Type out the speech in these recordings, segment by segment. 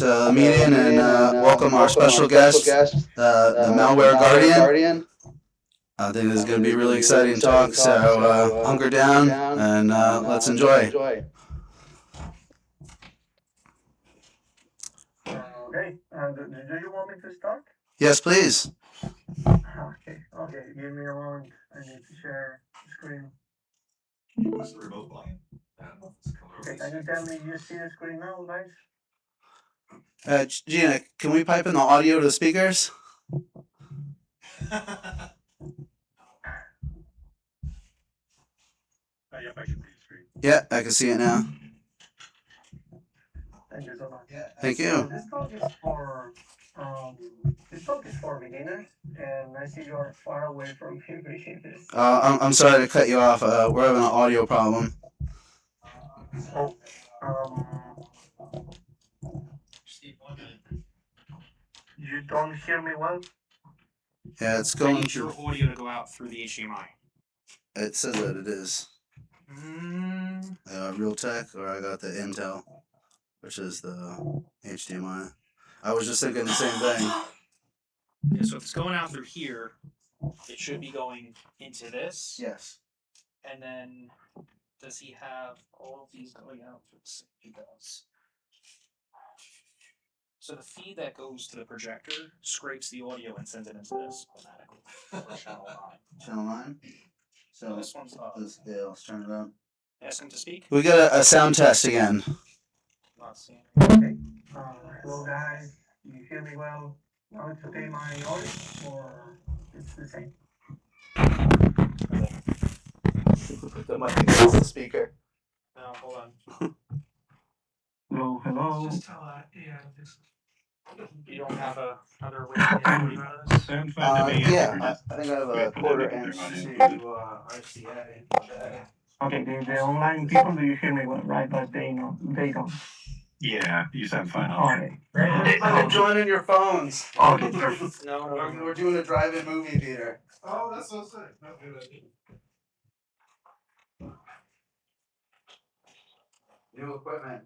to the meeting and welcome our special guest, the Malware Guardian. I think this is going to be a really exciting talk, so hunker down and let's enjoy. Okay, do you want me to start? Yes, please. Okay, give me a moment. I need to share the screen. Use the remote volume. Okay, can you tell me you see the screen now, guys? Gina, can we pipe in the audio to the speakers? Yep, I should see the screen. Yeah, I can see it now. Thank you so much. Thank you. This talk is for beginners, and I see you're far away from reading this. I'm sorry to cut you off. We're having an audio problem. Oh, you don't hear me well? Yeah, it's I going need your audio to go out through the HDMI. It says that it is. Realtek, or I got the Intel, which is the HDMI. I was just thinking the same thing. Yeah, so if it's going out through here, it should be going into this. Yes. And then, does he have all of these going out through the same? He does. So the feed that goes to the projector scrapes the audio and sends it into this automatically. For channel 9. Channel 9? So this one's up. Yeah, let's turn it up. Ask him to speak. We got a sound test again. Not seeing Okay. Hello guys, do you hear me well? Now it's okay my audio, or it's the same? The mic against the speaker. No, hold on. Hello. Just tell you don't have another way to get audio out of this? Yeah, I think I have a quarter inch to RCA. Okay, the online people, do you hear me well, right? But they don't. Yeah, you sound fine. Okay. I'm joining your phones. Okay. No. We're doing a drive-in movie theater. Oh, that's so sick. Not good idea. New equipment.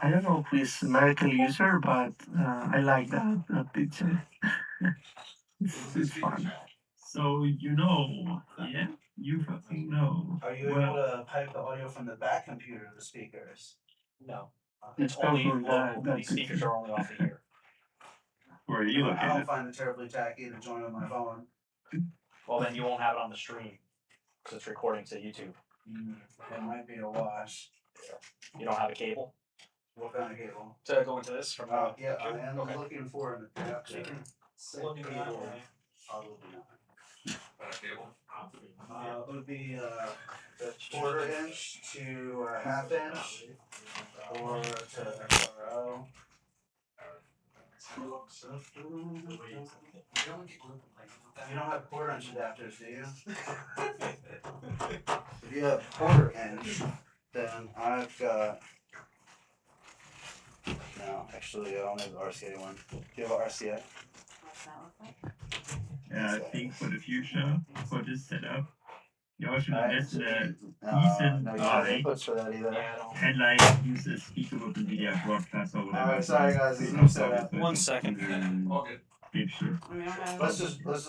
I don't know who is American user, but I like that picture. it's fun. So yeah, you fucking know. Are you able to pipe the audio from the back computer to the speakers? No. It's Only probably local. that These speakers picture. are only off of here. Where are you I looking don't at? find it terribly tacky to join on my phone. Well, then you won't have it on the stream because it's recording to YouTube. It might be a wash. You don't have a cable What kind of cable? to go into this from. Yeah, I am Okay. looking for an adapter. So you can Look at that way. Probably not. It would be the quarter inch to half inch or to XRO. You don't have quarter inch adapters, do you? If you have quarter inch, then I've got. No, actually, I only have the RCA one. Do you have an RCA? What's that look like? Yeah, I think for the future, for this setup, you should invest in a No, decent you don't have mic inputs for that either. Yeah, I don't. and like use a speakable media broadcast or whatever. Alright, sorry guys, there's no setup. 1 second. All good. Make sure. I mean, I don't have. Let's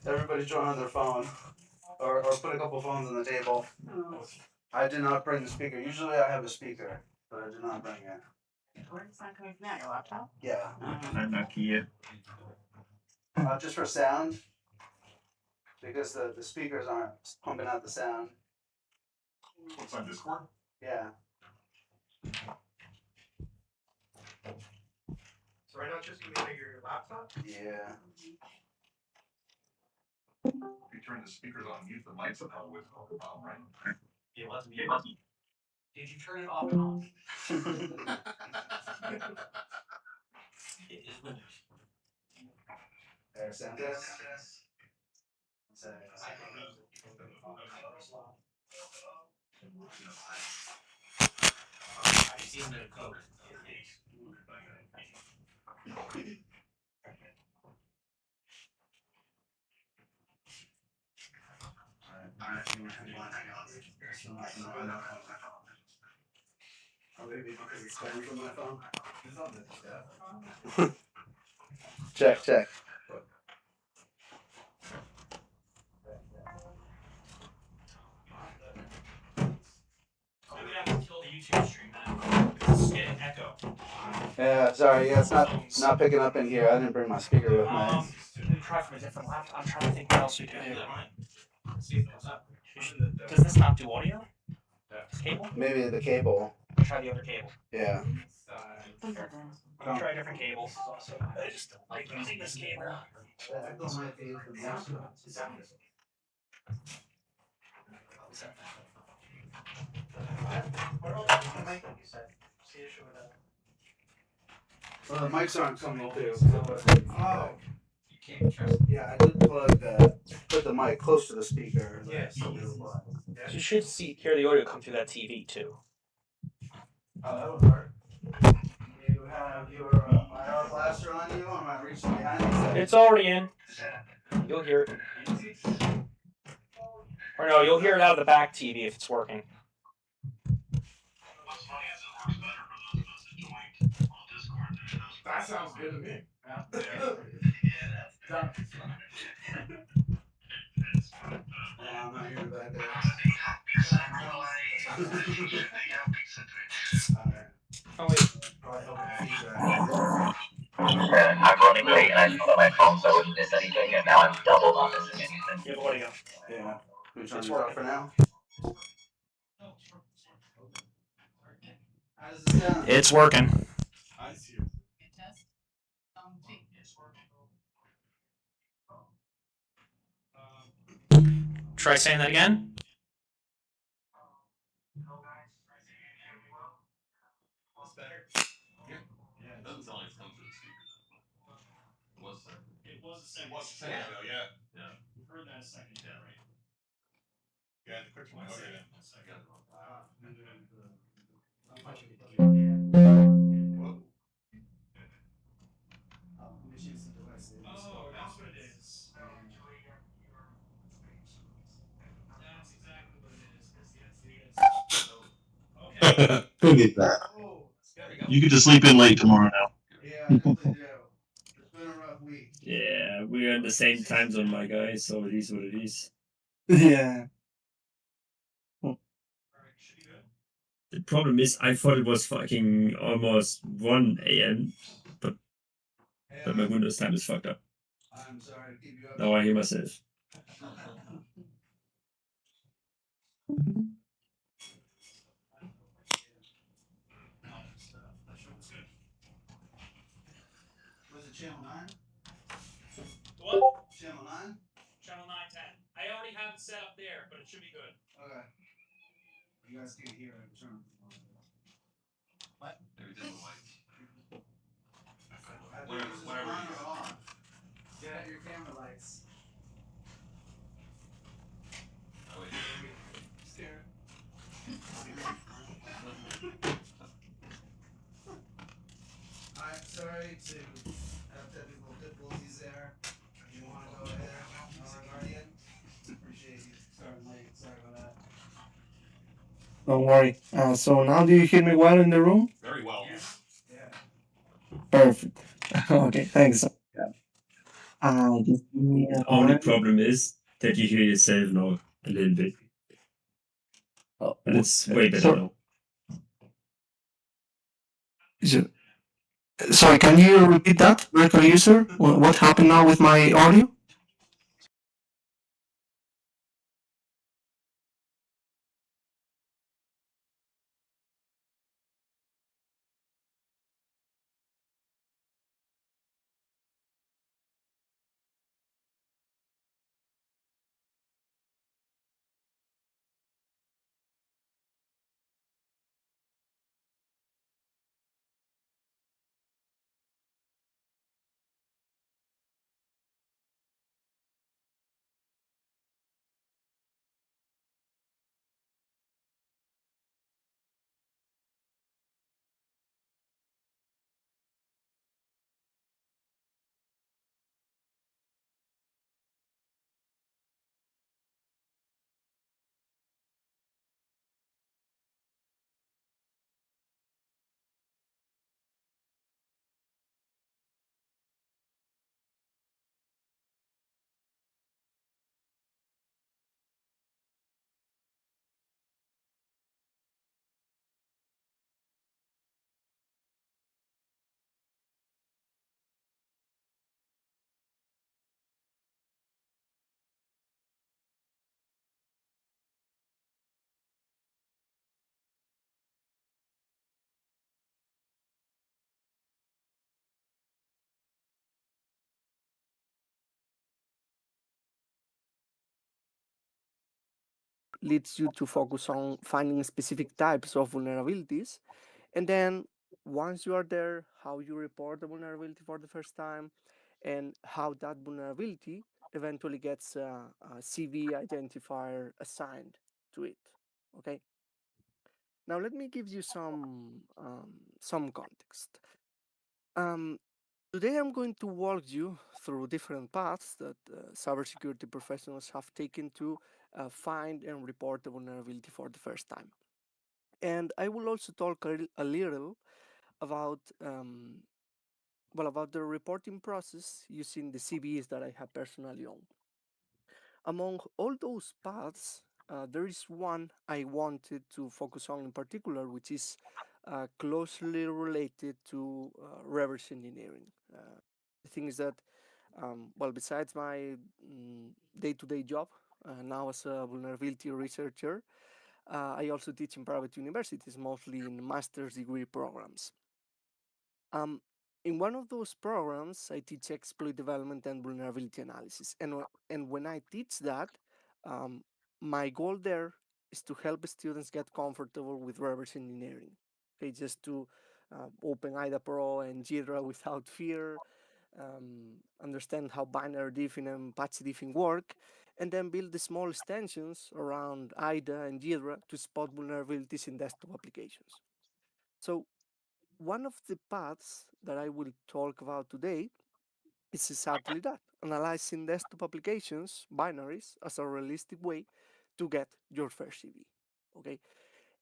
everybody join on their phone, or put a couple phones on the table. Oh, I did not bring the speaker. Usually I have a speaker, but I did not bring it. where's that coming from now? Your laptop? Yeah, I'm lucky here. just for sound, because the speakers aren't pumping out the sound. What's on Discord? Yeah. So right now, just gonna your laptop. Yeah. If you turn the speakers on, mute the mics up, how it would talk about, right? It must be. Did you turn it off and on? It is Windows. There, sound test. I've seen the code. maybe because it's coming from my phone. Check, check. I'm gonna have to kill the YouTube stream now. This is getting echo. Yeah, sorry. Yeah, it's not picking up in here. I didn't bring my speaker with me. We try from a different laptop. I'm trying to think what else we could do. Does this not do audio? This cable? Maybe the cable. I'll try the other cable. Yeah. I'll try a different cable. I just don't like using this cable. Well, the mics aren't coming through. Oh. Yeah, I did put the mic close to the speaker. Yes. You should hear the audio come through that TV too. Oh, that would work. You have your IR blaster on you, or am I reaching behind you? It's already in. You'll hear it. Or no, you'll hear it out of the back TV if it's working. That sounds good to me. I'm not hearing back there. Oh wait. I'm running late and I put on my phone so I wouldn't miss anything, and now I'm double not missing anything. You have audio. Yeah. Who's trying It's to working. talk for now? How does it sound? It's working. I see you. Try saying that again. That's better. Yeah, it doesn't sound like it's coming through the speakers. It was a second. It was a second ago, yeah. We've heard that a second ago, right? Yeah, the quick one. Okay. Whoa. Oh, that's what it is. That's exactly what it is. Okay. Go get that. Oh, You get to sleep in late tomorrow now. yeah, I definitely do. It's been a rough week. Yeah, we're in the same time zone, my guy, so it is what it is. Yeah. The problem is, I thought it was fucking almost 1 a.m., but my Windows time is fucked up. I'm sorry to keep you up. Now I hear myself. Was it channel 9? What? Channel 9? Channel 910. I already have it set up there, but it should be good. Okay. You guys can't hear it. Turn. What? Maybe different lights. I think this is Whatever on you or off. Get out your camera lights. Oh, wait. Stare. I'm sorry to have technical difficulties there. You want to go ahead, our guardian? Appreciate you starting late. Sorry about that. Don't worry. So now do you hear me well in the room? Very well. Yeah. Perfect. Okay, thanks. Just give me The a only moment. problem is that you hear yourself now a little bit. Oh, But it's way better so- now. Sorry, can you repeat that, virtual user? What happened now with my audio? leads you to focus on finding specific types of vulnerabilities. And then once you are there, how you report the vulnerability for the first time, and how that vulnerability eventually gets a CV identifier assigned to it. Okay. Now let me give you some context. Um, Today I'm going to walk you through different paths that cybersecurity professionals have taken to find and report a vulnerability for the first time. And I will also talk a little about about the reporting process using the CVEs that I have personally owned. Among all those paths, there is one I wanted to focus on in particular, which is closely related to reverse engineering. The thing is that, besides my day-to-day job now as a vulnerability researcher, I also teach in private universities, mostly in master's degree programs. Um, in one of those programs, I teach exploit development and vulnerability analysis. And when I teach that, um, my goal there is to help students get comfortable with reverse engineering. Okay, just to open IDA Pro and Jira without fear, understand how binary diffing and patch diffing work, and then build the small extensions around IDA and Jira to spot vulnerabilities in desktop applications. So one of the paths that I will talk about today is exactly that, analyzing desktop applications, binaries, as a realistic way to get your first CV. Okay,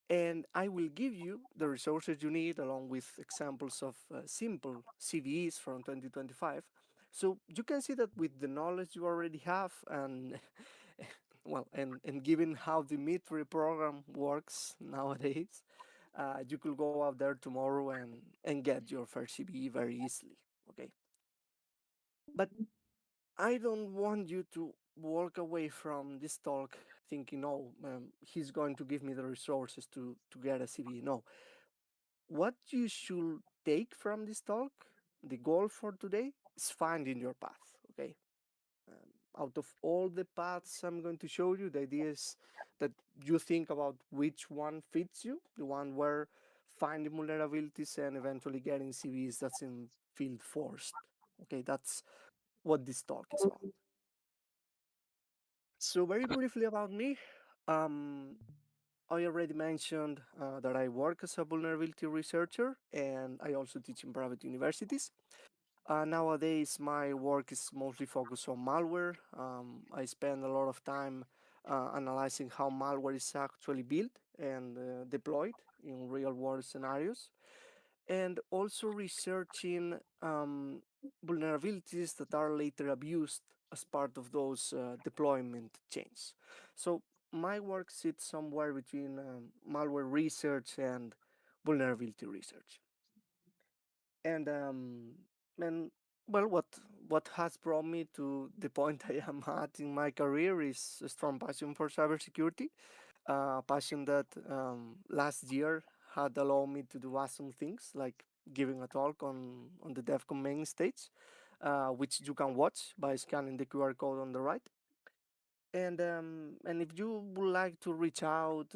and I will give you the resources you need along with examples of simple CVEs from 2025. So you can see that with the knowledge you already have and and given how the Mitre program works nowadays, you could go out there tomorrow and get your first CVE very easily. Okay, but I don't want you to walk away from this talk thinking, oh, he's going to give me the resources to get a CVE. No, what you should take from this talk, the goal for today, is finding your path. Okay, out of all the paths I'm going to show you, the idea is that you think about which one fits you, the one where finding vulnerabilities and eventually getting CVs doesn't feel forced. Okay, that's what this talk is about. So very briefly about me, um, I already mentioned that I work as a vulnerability researcher and I also teach in private universities. Nowadays, my work is mostly focused on malware. I spend a lot of time analyzing how malware is actually built and deployed in real world scenarios, and also researching vulnerabilities that are later abused as part of those deployment chains. So, my work sits somewhere between malware research and vulnerability research. And and well, what has brought me to the point I am at in my career is a strong passion for cybersecurity, a passion that last year had allowed me to do awesome things like giving a talk on the DevCon main stage, which you can watch by scanning the QR code on the right. And if you would like to reach out,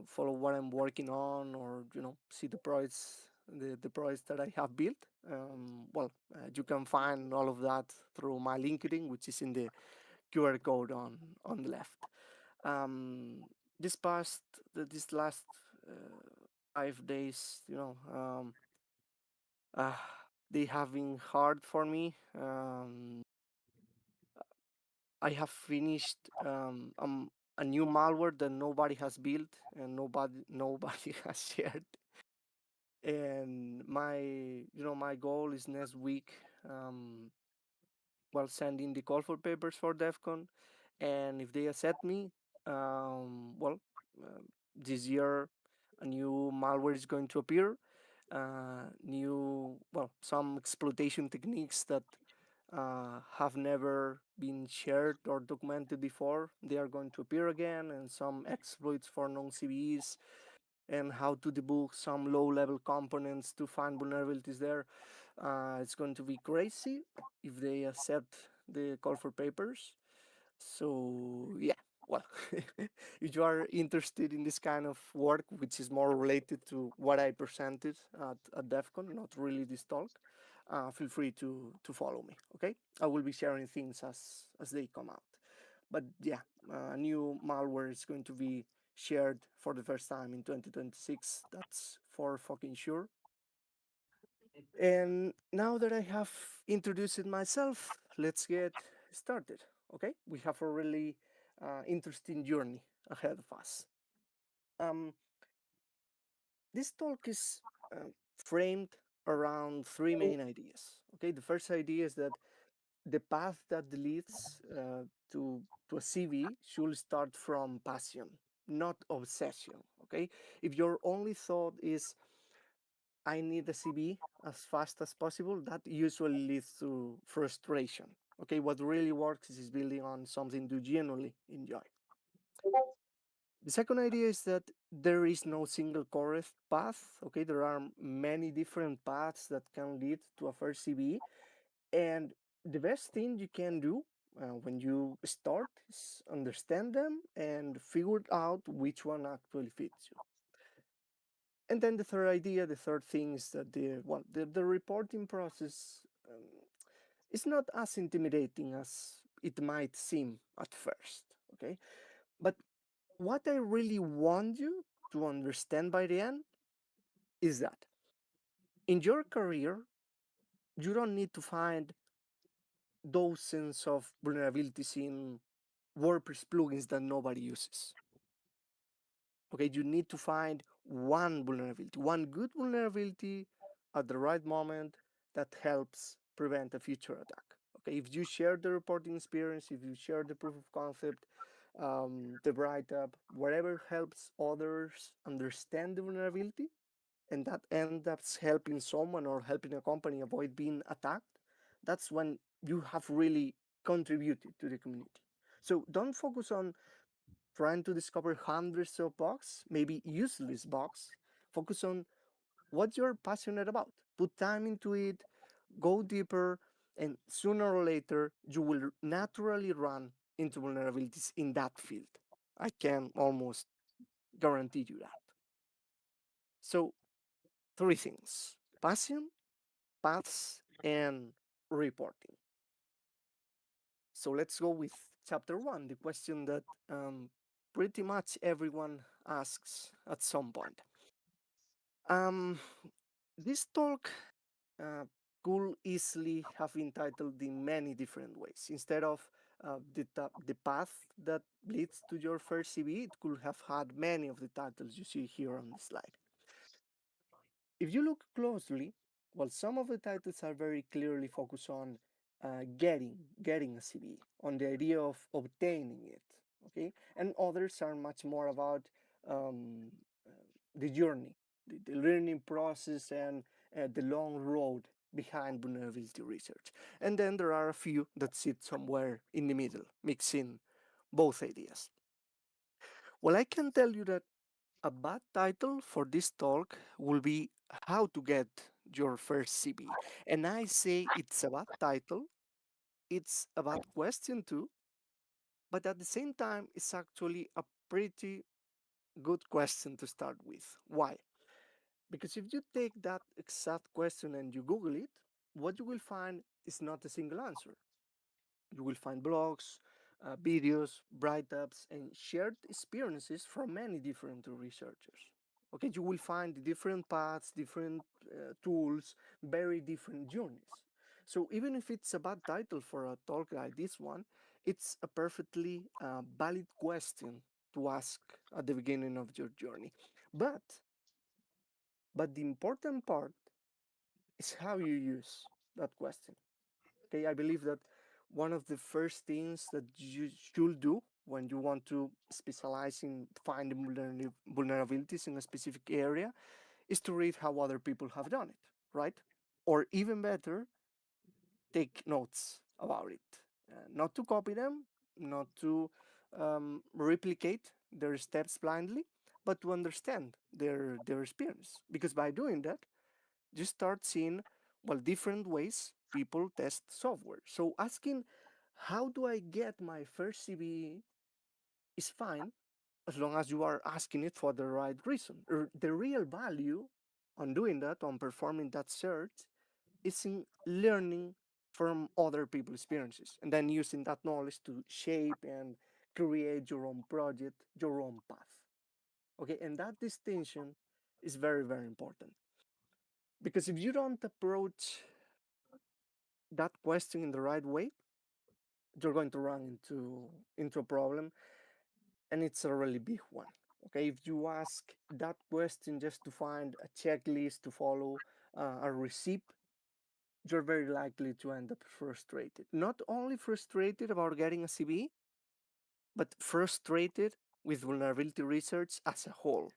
follow what I'm working on, or see the projects that I have built, you can find all of that through my LinkedIn, which is in the QR code on the left. Um, this last 5 days, uh, they have been hard for me. I have finished a new malware that nobody has built and nobody has shared. And my goal is next week, while sending the call for papers for DEFCON, and if they accept me, this year a new malware is going to appear. New some exploitation techniques that have never been shared or documented before. They are going to appear again, and some exploits for non-CVEs, and how to debug some low-level components to find vulnerabilities there. It's going to be crazy if they accept the call for papers. So yeah, well, if you are interested in this kind of work, which is more related to what I presented at DEF CON, not really this talk, feel free to follow me. Okay, I will be sharing things as they come out. But yeah, new malware is going to be shared for the first time in 2026. That's for fucking sure. And now that I have introduced myself, let's get started. Okay, we have a really interesting journey ahead of us. Um, this talk is framed around three main ideas. Okay, the first idea is that the path that leads to a CV should start from passion, not obsession. Okay, if your only thought is I need a CV as fast as possible, that usually leads to frustration. Okay, what really works is building on something you genuinely enjoy. The second idea is that there is no single correct path. Okay, there are many different paths that can lead to a first CV, and the best thing you can do when you start is understand them and figure out which one actually fits you. And then the third idea, the third thing is that the reporting process is not as intimidating as it might seem at first. Okay, but what I really want you to understand by the end is that in your career, you don't need to find dozens of vulnerabilities in WordPress plugins that nobody uses. Okay, you need to find one vulnerability, one good vulnerability at the right moment that helps prevent a future attack. Okay, if you share the reporting experience, if you share the proof of concept, the write-up, whatever helps others understand the vulnerability, and that ends up helping someone or helping a company avoid being attacked, that's when you have really contributed to the community. So don't focus on trying to discover hundreds of bugs, maybe useless bugs. Focus on what you're passionate about. Put time into it, go deeper, and sooner or later, you will naturally run into vulnerabilities in that field. I can almost guarantee you that. So, three things: passion, paths, and reporting. So, let's go with chapter one, the question that pretty much everyone asks at some point. Um, this talk uh, could easily have been titled in many different ways. Instead of the path that leads to your first CV, it could have had many of the titles you see here on the slide. If you look closely, well, some of the titles are very clearly focused on getting a CV, on the idea of obtaining it, okay? And others are much more about um, uh, the journey, the learning process, and the long road behind vulnerability research. And then there are a few that sit somewhere in the middle, mixing both ideas. Well, I can tell you that a bad title for this talk will be How to Get Your First CB. And I say it's a bad title, it's a bad question too, but at the same time, it's actually a pretty good question to start with. Why? Because if you take that exact question and you Google it, what you will find is not a single answer. You will find blogs, videos, write-ups, and shared experiences from many different researchers. Okay, you will find different paths, different tools, very different journeys. So even if it's a bad title for a talk like this one, it's a perfectly valid question to ask at the beginning of your journey. But but the important part is how you use that question. Okay, I believe that one of the first things that you should do when you want to specialize in finding vulnerabilities in a specific area is to read how other people have done it, right? Or even better, take notes about it. Not to copy them, not to replicate their steps blindly, but to understand their experience. Because by doing that, you start seeing well different ways people test software. So asking how do I get my first CVE is fine as long as you are asking it for the right reason. The real value on doing that, on performing that search, is in learning from other people's experiences and then using that knowledge to shape and create your own project, your own path. Okay, and that distinction is very, very important because if you don't approach that question in the right way, you're going to run into a problem, and it's a really big one. Okay, if you ask that question just to find a checklist to follow, a receipt, you're very likely to end up frustrated. Not only frustrated about getting a CVE, but frustrated with vulnerability research as a whole.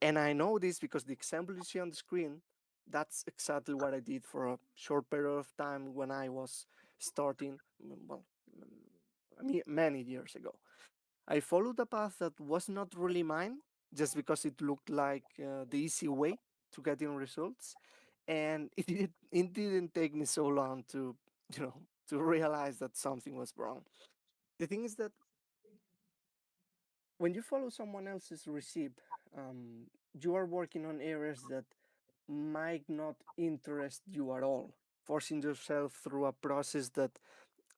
And I know this because the example you see on the screen, that's exactly what I did for a short period of time when I was starting, well, many years ago. I followed a path that was not really mine just because it looked like the easy way to getting results. And it didn't take me so long to, you know, to realize that something was wrong. The thing is that when you follow someone else's recipe, um, you are working on areas that might not interest you at all, forcing yourself through a process that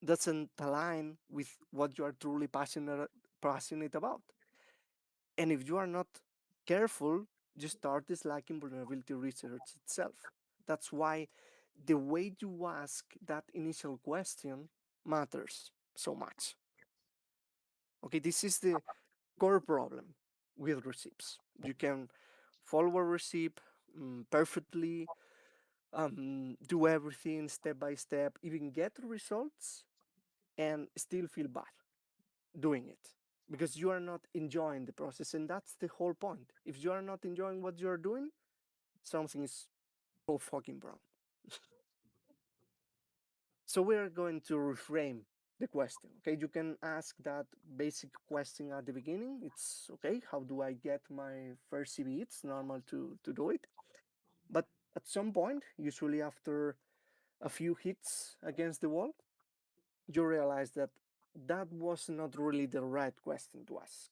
doesn't align with what you are truly passionate about. And if you are not careful, you start disliking vulnerability research itself. That's why the way you ask that initial question matters so much. Okay, this is the core problem with receipts. You can follow a receipt perfectly, do everything step by step, even get results, and still feel bad doing it because you are not enjoying the process. And that's the whole point. If you are not enjoying what you're doing, something is so fucking wrong. So we're going to reframe the question. Okay, you can ask that basic question at the beginning. It's okay, how do I get my first CV? It's normal to do it. But at some point, usually after a few hits against the wall, you realize that that was not really the right question to ask.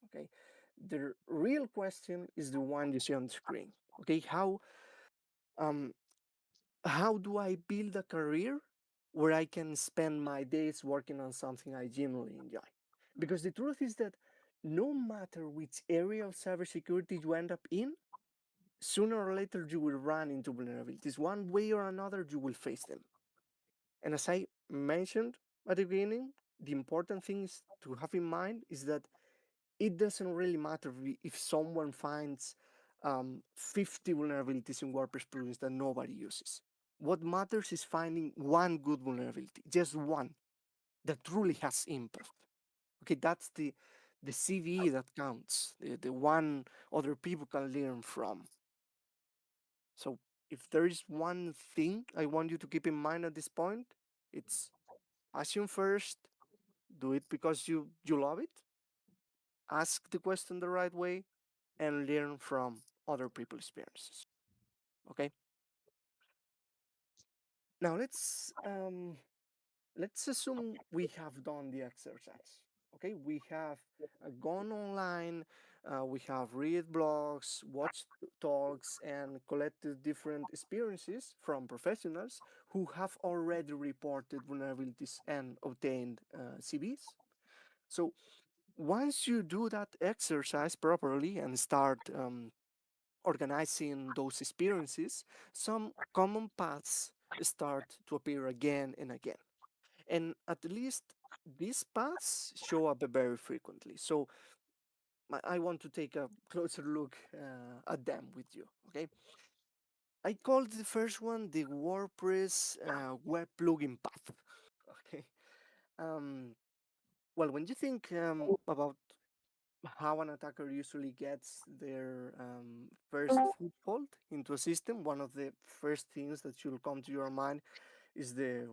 Okay, the real question is the one you see on the screen. Okay, um how do I build a career where I can spend my days working on something I genuinely enjoy? Because the truth is that no matter which area of cybersecurity you end up in, sooner or later you will run into vulnerabilities. One way or another, you will face them. And as I mentioned at the beginning, the important thing is to have in mind is that it doesn't really matter if someone finds 50 vulnerabilities in WordPress plugins that nobody uses. What matters is finding one good vulnerability, just one that truly has impact. Okay, that's the CV that counts, the one other people can learn from. So if there is one thing I want you to keep in mind at this point, it's assume first, do it because you love it, ask the question the right way, and learn from other people's experiences. Okay. Now let's assume we have done the exercise. Okay, we have gone online, we have read blogs, watched talks, and collected different experiences from professionals who have already reported vulnerabilities and obtained CVs. So once you do that exercise properly and start organizing those experiences, some common paths start to appear again and again. And at least these paths show up very frequently. So I want to take a closer look at them with you. Okay. I called the first one the WordPress web plugin path. Okay. Um, well, when you think about how an attacker usually gets their first foothold into a system, one of the first things that should come to your mind is the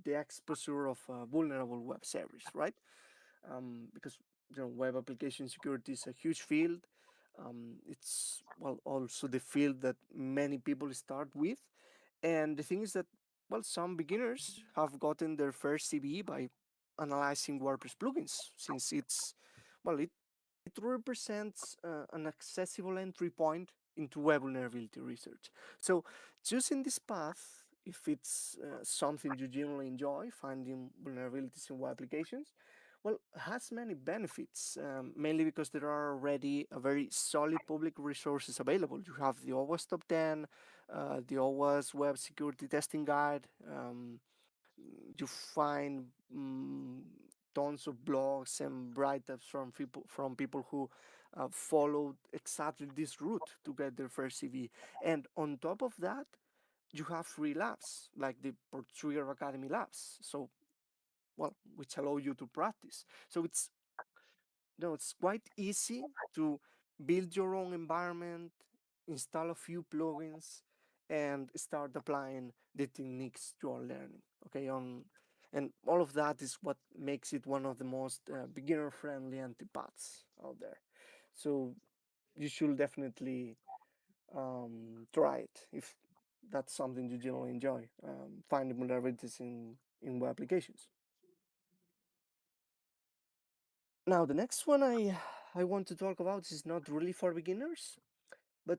exposure of a vulnerable web service, right? Because web application security is a huge field. It's also the field that many people start with, and the thing is that some beginners have gotten their first CVE by analyzing WordPress plugins, since it's well, it represents an accessible entry point into web vulnerability research. So choosing this path, if it's something you generally enjoy, finding vulnerabilities in web applications, well, has many benefits, mainly because there are already a very solid public resources available. You have the OWASP Top 10, the OWASP Web Security Testing Guide. You find tons of blogs and write-ups from people who followed exactly this route to get their first CV. And on top of that, you have free labs like the Portugal Academy labs. So, well, which allow you to practice. So it's quite easy to build your own environment, install a few plugins, and start applying the techniques you are learning. Okay, and all of that is what makes it one of the most beginner-friendly antipaths out there. So you should definitely try it if that's something you generally enjoy. Finding vulnerabilities in web applications. Now, the next one I want to talk about is not really for beginners, but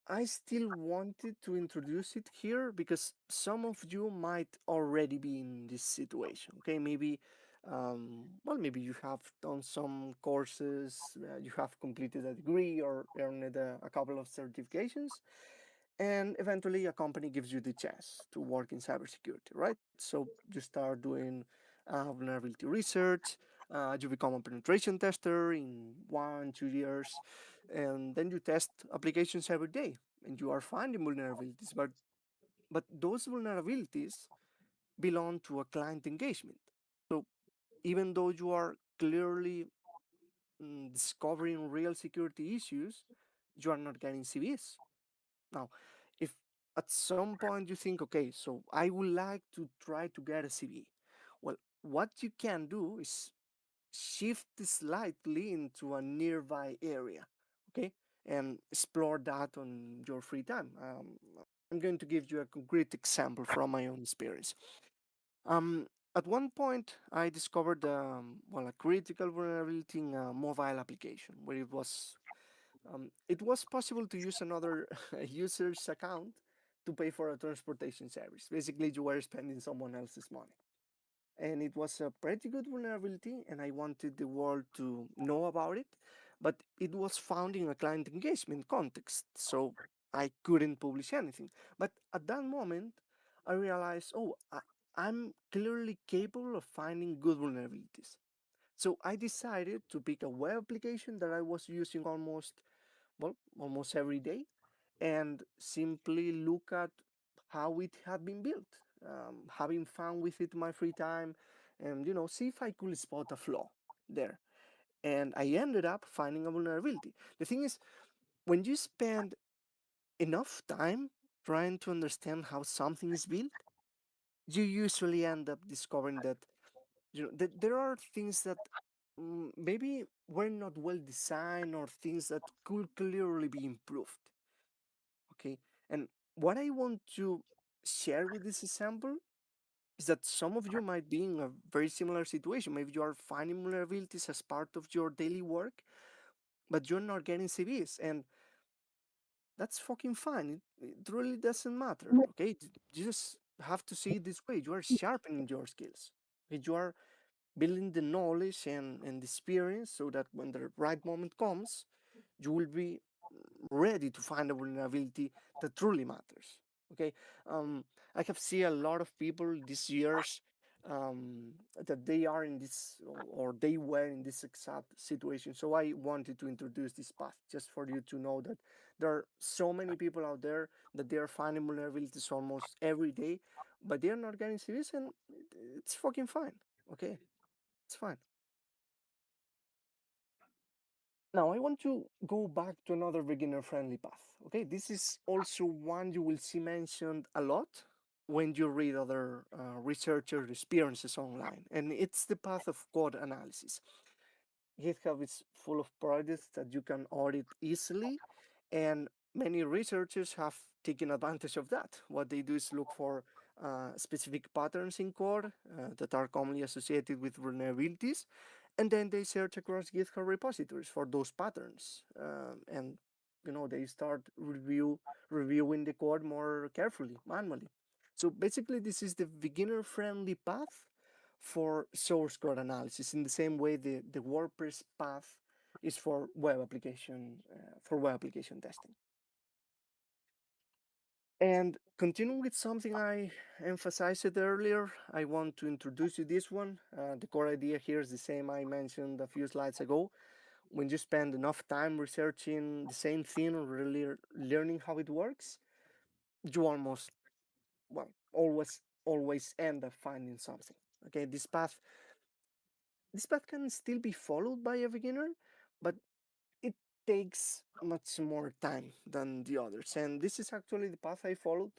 I still wanted to introduce it here because some of you might already be in this situation. Okay, maybe, well, maybe you have done some courses, you have completed a degree or earned a couple of certifications, and eventually a company gives you the chance to work in cybersecurity, right? So you start doing vulnerability research, you become a penetration tester in 1 2 years, and then you test applications every day and you are finding vulnerabilities, but those vulnerabilities belong to a client engagement. So even though you are clearly discovering real security issues, you are not getting CVs. Now, if at some point you think, okay, so I would like to try to get a CV, well, what you can do is shift slightly into a nearby area, okay, and explore that on your free time. I'm going to give you a concrete example from my own experience. Um, at one point, I discovered well, a critical vulnerability in a mobile application where it was possible to use another user's account to pay for a transportation service. Basically, you were spending someone else's money. And it was a pretty good vulnerability, and I wanted the world to know about it. But it was found in a client engagement context, so I couldn't publish anything. But at that moment, I realized, I'm clearly capable of finding good vulnerabilities. So I decided to pick a web application that I was using almost every day, and simply look at how it had been built, having fun with it in my free time, and see if I could spot a flaw there. And I ended up finding a vulnerability. The thing is, when you spend enough time trying to understand how something is built, you usually end up discovering that that there are things that maybe were not well designed, or things that could clearly be improved. Okay, and what I want to share with this example is that some of you might be in a very similar situation. Maybe you are finding vulnerabilities as part of your daily work, but you're not getting CVs, and that's fucking fine. It really doesn't matter. Okay, you just have to see it this way. You are sharpening your skills. Okay? You are building the knowledge and the experience so that when the right moment comes, you will be ready to find a vulnerability that truly matters. Okay, um, I have seen a lot of people these years that they are in this, or they were in this exact situation. So I wanted to introduce this path just for you to know that there are so many people out there that they are finding vulnerabilities almost every day, but they are not getting serious, and it's fucking fine. Okay, it's fine. Now, I want to go back to another beginner friendly path. Okay, this is also one you will see mentioned a lot when you read other researcher experiences online, and it's the path of code analysis. GitHub is full of projects that you can audit easily, and many researchers have taken advantage of that. What they do is look for specific patterns in code that are commonly associated with vulnerabilities, And then they search across GitHub repositories for those patterns, and they start reviewing the code more carefully, manually. So basically, this is the beginner-friendly path for source code analysis. In the same way, the WordPress path is for web application testing. And continuing with something I emphasized earlier, I want to introduce you this one. The core idea here is the same I mentioned a few slides ago. When you spend enough time researching the same thing or really learning how it works, you always end up finding something. Okay, this path can still be followed by a beginner, but it takes much more time than the others. And this is actually the path I followed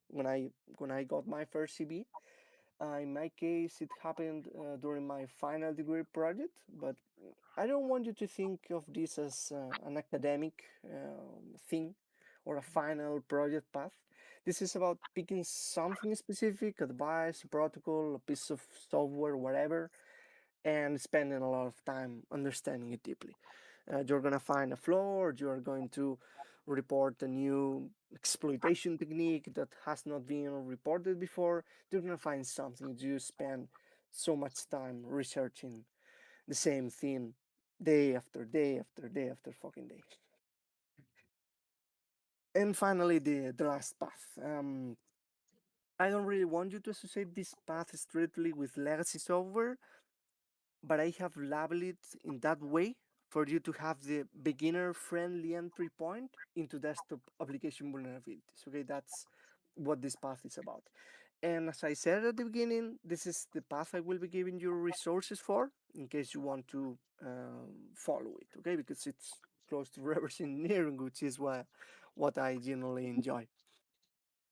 when I got my first CB. In my case, it happened during my final degree project, but I don't want you to think of this as an academic thing or a final project path. This is about picking something specific, a device, a protocol, a piece of software, whatever, and spending a lot of time understanding it deeply. You're going to find a flaw, or you're going to report a new exploitation technique that has not been reported before. You're going to find something. You spend so much time researching the same thing day after day after day after fucking day. And finally, the last path. I don't really want you to associate this path strictly with legacy software, but I have labeled it in that way for you to have the beginner-friendly entry point into desktop application vulnerabilities. Okay, that's what this path is about. And as I said at the beginning, this is the path I will be giving you resources for in case you want to follow it. Okay, because it's close to reverse engineering, which is what I generally enjoy.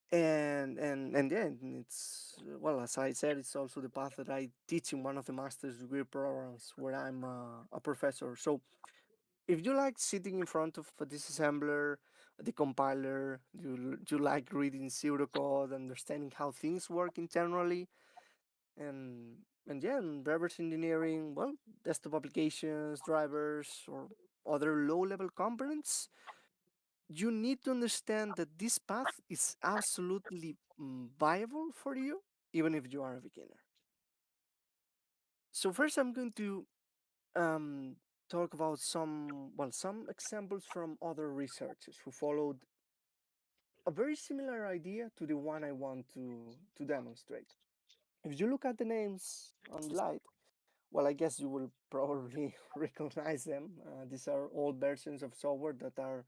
And yeah, it's well, as I said, it's also the path that I teach in one of the master's degree programs where I'm a professor. So if you like sitting in front of a disassembler, the compiler, you like reading pseudocode, understanding how things work internally, and yeah, and reverse engineering, well, desktop applications, drivers, or other low-level components, you need to understand that this path is absolutely viable for you, even if you are a beginner. So first, I'm going to um, talk about some examples from other researchers who followed a very similar idea to the one I want to demonstrate. If you look at the names on the slide, well, I guess you will probably recognize them. These are all versions of software that are,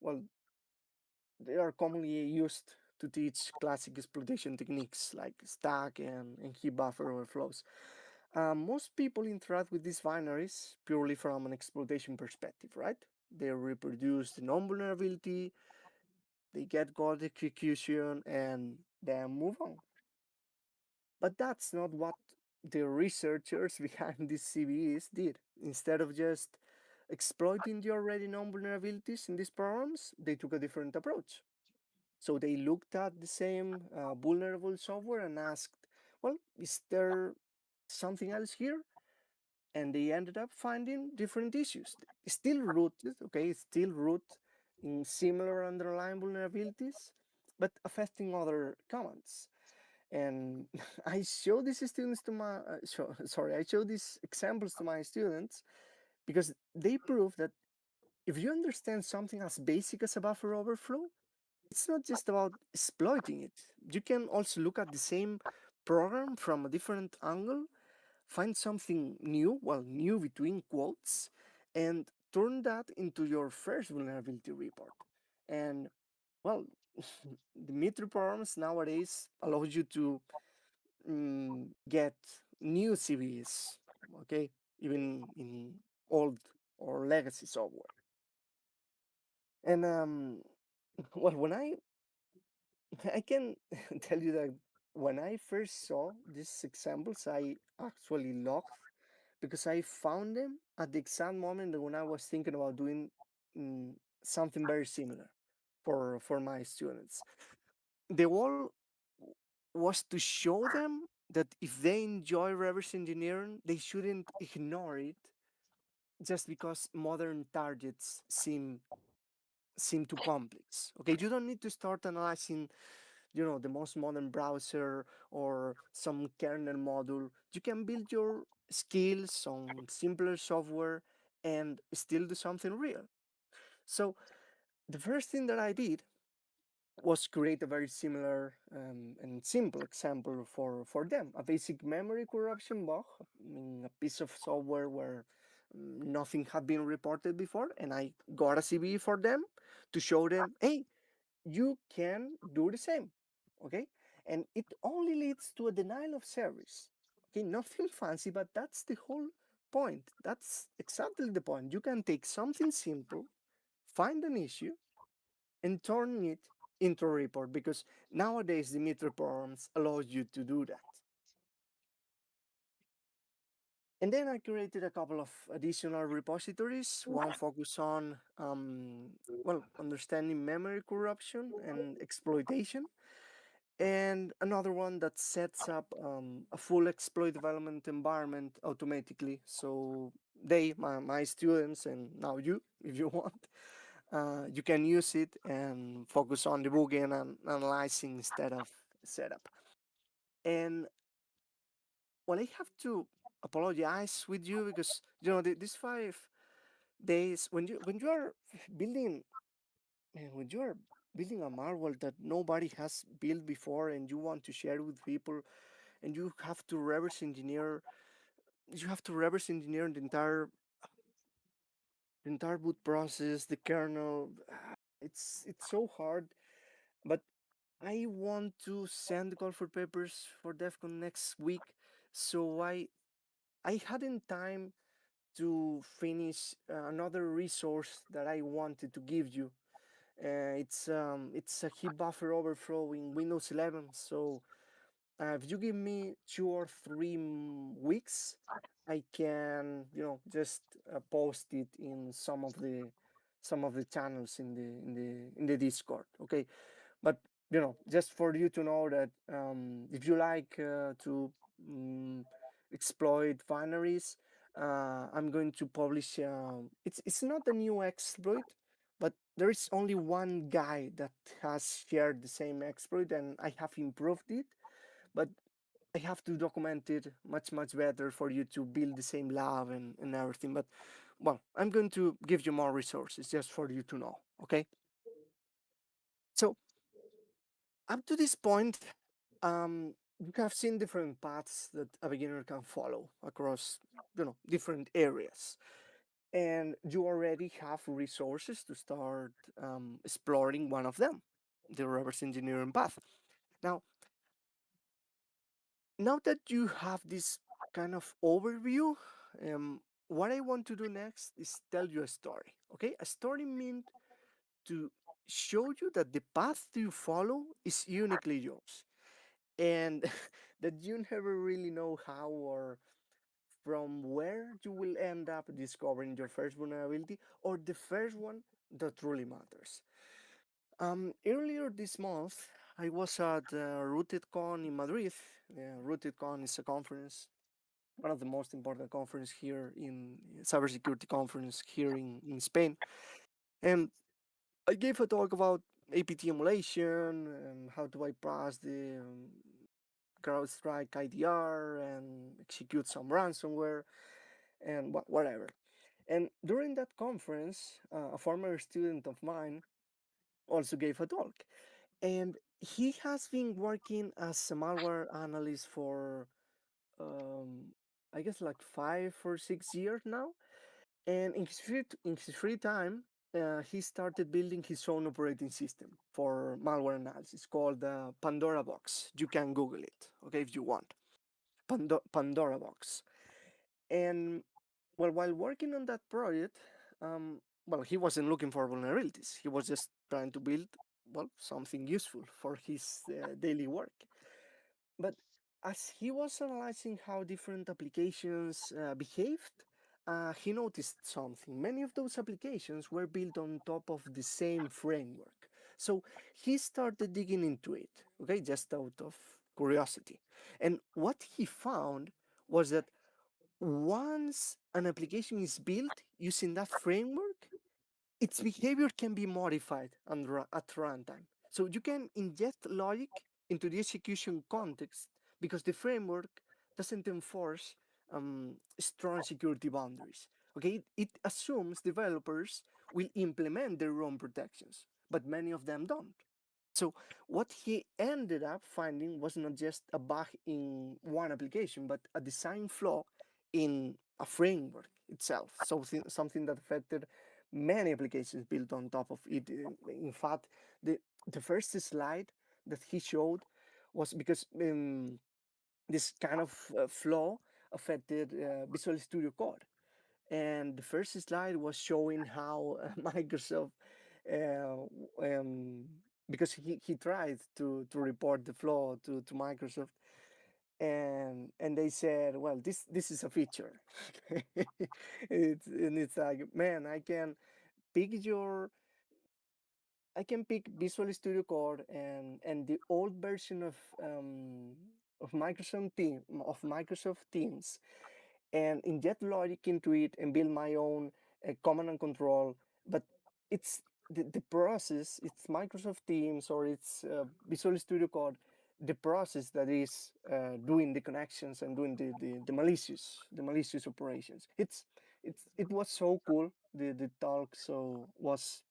well, they are commonly used to teach classic exploitation techniques like stack and heap buffer overflows. Most people interact with these binaries purely from an exploitation perspective, right? They reproduce the non-vulnerability, they get code execution, and then move on. But that's not what the researchers behind these CVEs did. Instead of just exploiting the already known vulnerabilities in these programs, they took a different approach. So they looked at the same vulnerable software and asked, well, is there something else here? And they ended up finding different issues. Still rooted, okay, still root in similar underlying vulnerabilities, but affecting other commands. And I show these students to my, I show these examples to my students because they prove that if you understand something as basic as a buffer overflow, it's not just about exploiting it. You can also look at the same program from a different angle, find something new, well, new between quotes, and turn that into your first vulnerability report. And well, the Mitri programs nowadays allow you to get new CVs, okay, even in old or legacy software. And well, when I can tell you that when I first saw these examples, I actually logged because I found them at the exact moment when I was thinking about doing mm, something very similar for my students. The goal was to show them that if they enjoy reverse engineering, they shouldn't ignore it just because modern targets seem too complex. Okay, you don't need to start analyzing, the most modern browser or some kernel module. You can build your skills on simpler software and still do something real. So the first thing that I did was create a very similar and simple example for them. A basic memory corruption bug, I mean, a piece of software where nothing had been reported before, and I got a CVE for them to show them, hey, you can do the same, okay? And it only leads to a denial of service. Okay, nothing fancy, but that's the whole point. That's exactly the point. You can take something simple, find an issue, and turn it into a report, because nowadays Dimitri programs allow you to do that. And then I created a couple of additional repositories, one focused on understanding memory corruption and exploitation, and another one that sets up a full exploit development environment automatically, so my students, and now you, if you want, you can use it and focus on debugging and analyzing instead of setup. And well, I have to apologize with you because these 5 days, when you are building, when you are building a marvel that nobody has built before and you want to share with people, and you have to reverse engineer the entire boot process, the kernel. It's so hard, but I want to send the call for papers for DEFCON next week, so I hadn't time to finish another resource that I wanted to give you. It's a heap buffer overflow in Windows 11. So if you give me 2 or 3 weeks, I can just post it in some of the channels in the Discord. Okay, but just for you to know that if you like to um, exploit binaries, I'm going to publish. It's not a new exploit, but there is only one guy that has shared the same exploit, and I have improved it. But I have to document it much better for you to build the same lab and everything. But well, I'm going to give you more resources just for you to know. Okay. So up to this point, you have seen different paths that a beginner can follow across, different areas, and you already have resources to start exploring one of them, the reverse engineering path. Now, now that you have this kind of overview, um, what I want to do next is tell you a story. Okay, a story meant to show you that the path you follow is uniquely yours, and that you never really know how or from where you will end up discovering your first vulnerability, or the first one that truly matters. Earlier this month, I was at RootedCon in Madrid. RootedCon is a conference, one of the most important conferences here in cybersecurity conference here in Spain. And I gave a talk about APT emulation and how to bypass the CrowdStrike IDR and execute some ransomware and whatever. And during that conference, a former student of mine also gave a talk. And he has been working as a malware analyst for, um, I guess, like 5 or 6 years now. And in his free time, he started building his own operating system for malware analysis called Pandora Box. You can Google it, okay, if you want. Pandora Box. And well, while working on that project, well, he wasn't looking for vulnerabilities. He was just trying to build, well, something useful for his daily work. But as he was analyzing how different applications behaved, he noticed something. Many of those applications were built on top of the same framework. So he started digging into it, okay, just out of curiosity. And what he found was that once an application is built using that framework, its behavior can be modified at runtime. So you can inject logic into the execution context because the framework doesn't enforce strong security boundaries. Okay, it assumes developers will implement their own protections, but many of them don't. So what he ended up finding was not just a bug in one application, but a design flaw in a framework itself. Something that affected many applications built on top of it. In fact, the first slide that he showed was because this kind of flaw affected Visual Studio Code. And the first slide was showing how Microsoft, uh, um, because he tried to report the flaw to Microsoft, and they said, well, this is a feature. It's like, man, pick your I can pick Visual Studio Code and the old version of Microsoft Teams and inject logic into it and build my own command and control. But it's the process, it's Microsoft Teams or it's Visual Studio Code, the process that is doing the connections and doing the malicious operations. It was so cool. The talk so was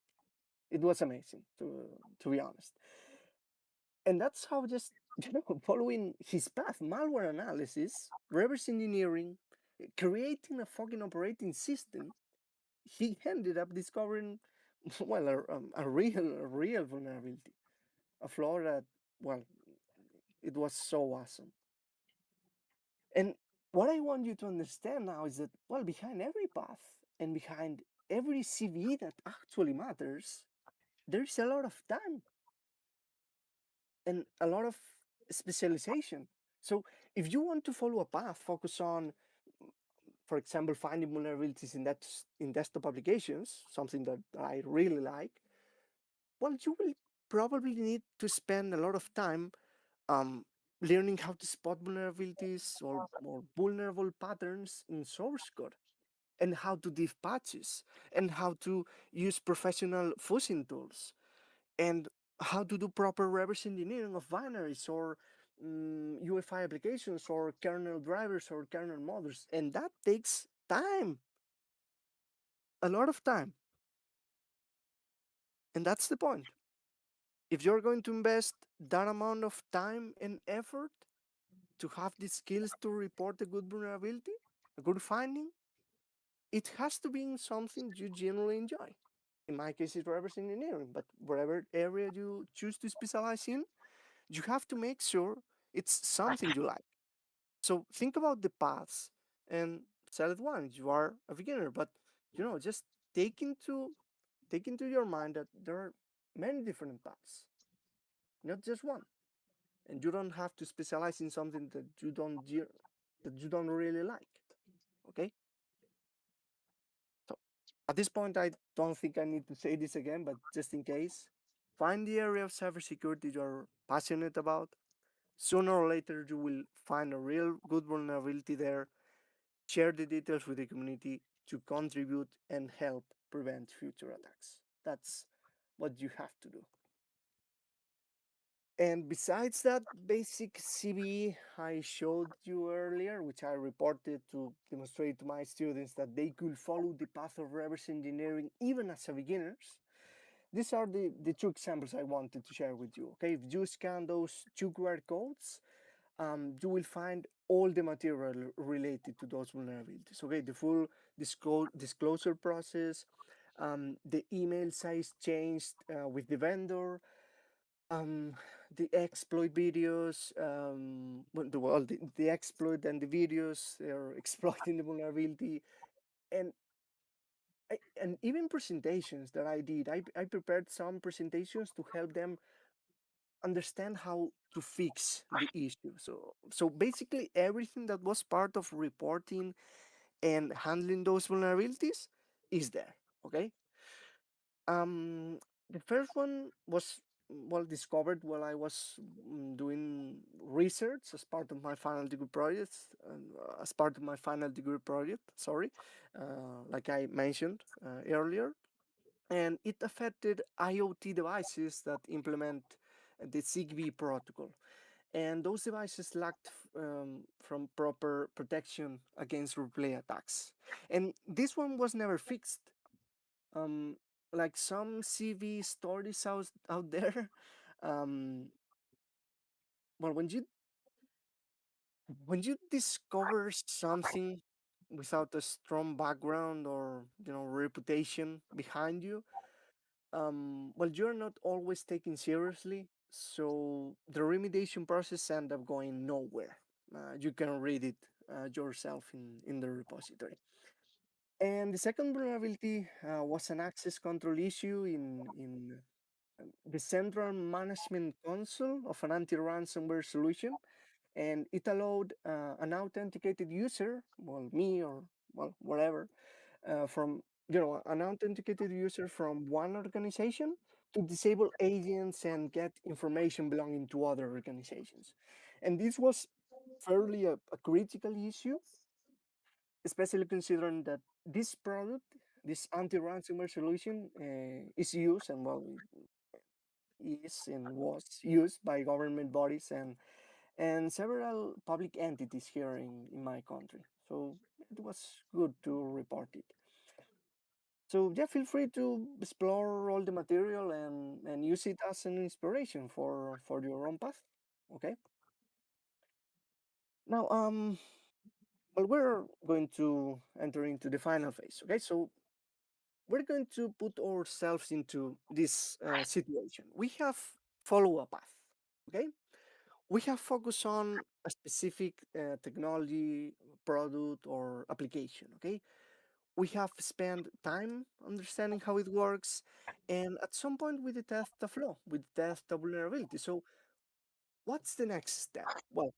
it was amazing to be honest. And that's how just following his path, malware analysis, reverse engineering, creating a fucking operating system, he ended up discovering well a real vulnerability, a flaw that, well, it was so awesome. And what I want you to understand now is that, well, behind every path and behind every CV that actually matters, there's a lot of time and a lot of specialization. So if you want to follow a path, focus on, for example, finding vulnerabilities in desktop applications, something that I really like, well, you will probably need to spend a lot of time um, learning how to spot vulnerabilities or more vulnerable patterns in source code, and how to diff patches, and how to use professional fuzzing tools, and how to do proper reverse engineering of binaries or UEFI applications or kernel drivers or kernel models. And that takes time, a lot of time. And that's the point. If you're going to invest that amount of time and effort to have the skills to report a good vulnerability, a good finding, it has to be in something you genuinely enjoy. In my case, it's reverse engineering, but whatever area you choose to specialize in, you have to make sure it's something you like. So think about the paths and select one. You are a beginner, but just take into take into your mind that there are many different paths, not just one. And you don't have to specialize in something that you don't really like. Okay? So at this point, I don't think I need to say this again, but just in case, find the area of cybersecurity you're passionate about. Sooner or later, you will find a real good vulnerability there. Share the details with the community to contribute and help prevent future attacks. That's what you have to do. And besides that basic CVE I showed you earlier, which I reported to demonstrate to my students that they could follow the path of reverse engineering even as a beginners, these are the two examples I wanted to share with you. Okay, if you scan those two QR codes, you will find all the material related to those vulnerabilities. Okay, the full disclosure process, the email size changed with the vendor, um, the exploit videos, the exploit and the videos they're exploiting the vulnerability, and and even presentations that I did. I prepared some presentations to help them understand how to fix the issue. So basically everything that was part of reporting and handling those vulnerabilities is there. Okay. The first one was discovered while I was doing research as part of my final degree project. As part of my final degree project, sorry, like I mentioned earlier, and it affected IoT devices that implement the Zigbee protocol. And those devices lacked from proper protection against replay attacks. And this one was never fixed. Um, like some CV stories out there, um, well, when you discover something without a strong background or reputation behind you, well, you're not always taken seriously, so the remediation process end up going nowhere. You can read it yourself in the repository. And the second vulnerability was an access control issue in the central management console of an anti-ransomware solution, and it allowed an authenticated user, well, me or whatever, from an authenticated user from one organization to disable agents and get information belonging to other organizations. And this was fairly a critical issue, especially considering that this product, this anti-ransomware solution, is used and is and was used by government bodies and several public entities here in my country. So it was good to report it. So yeah, feel free to explore all the material and use it as an inspiration for your own path. Okay. Now well, we're going to enter into the final phase. Okay, so we're going to put ourselves into this situation. We have follow a path. Okay, we have focused on a specific technology, product, or application. Okay, we have spent time understanding how it works, and at some point we detect a flaw, we detect a vulnerability. So what's the next step? Well,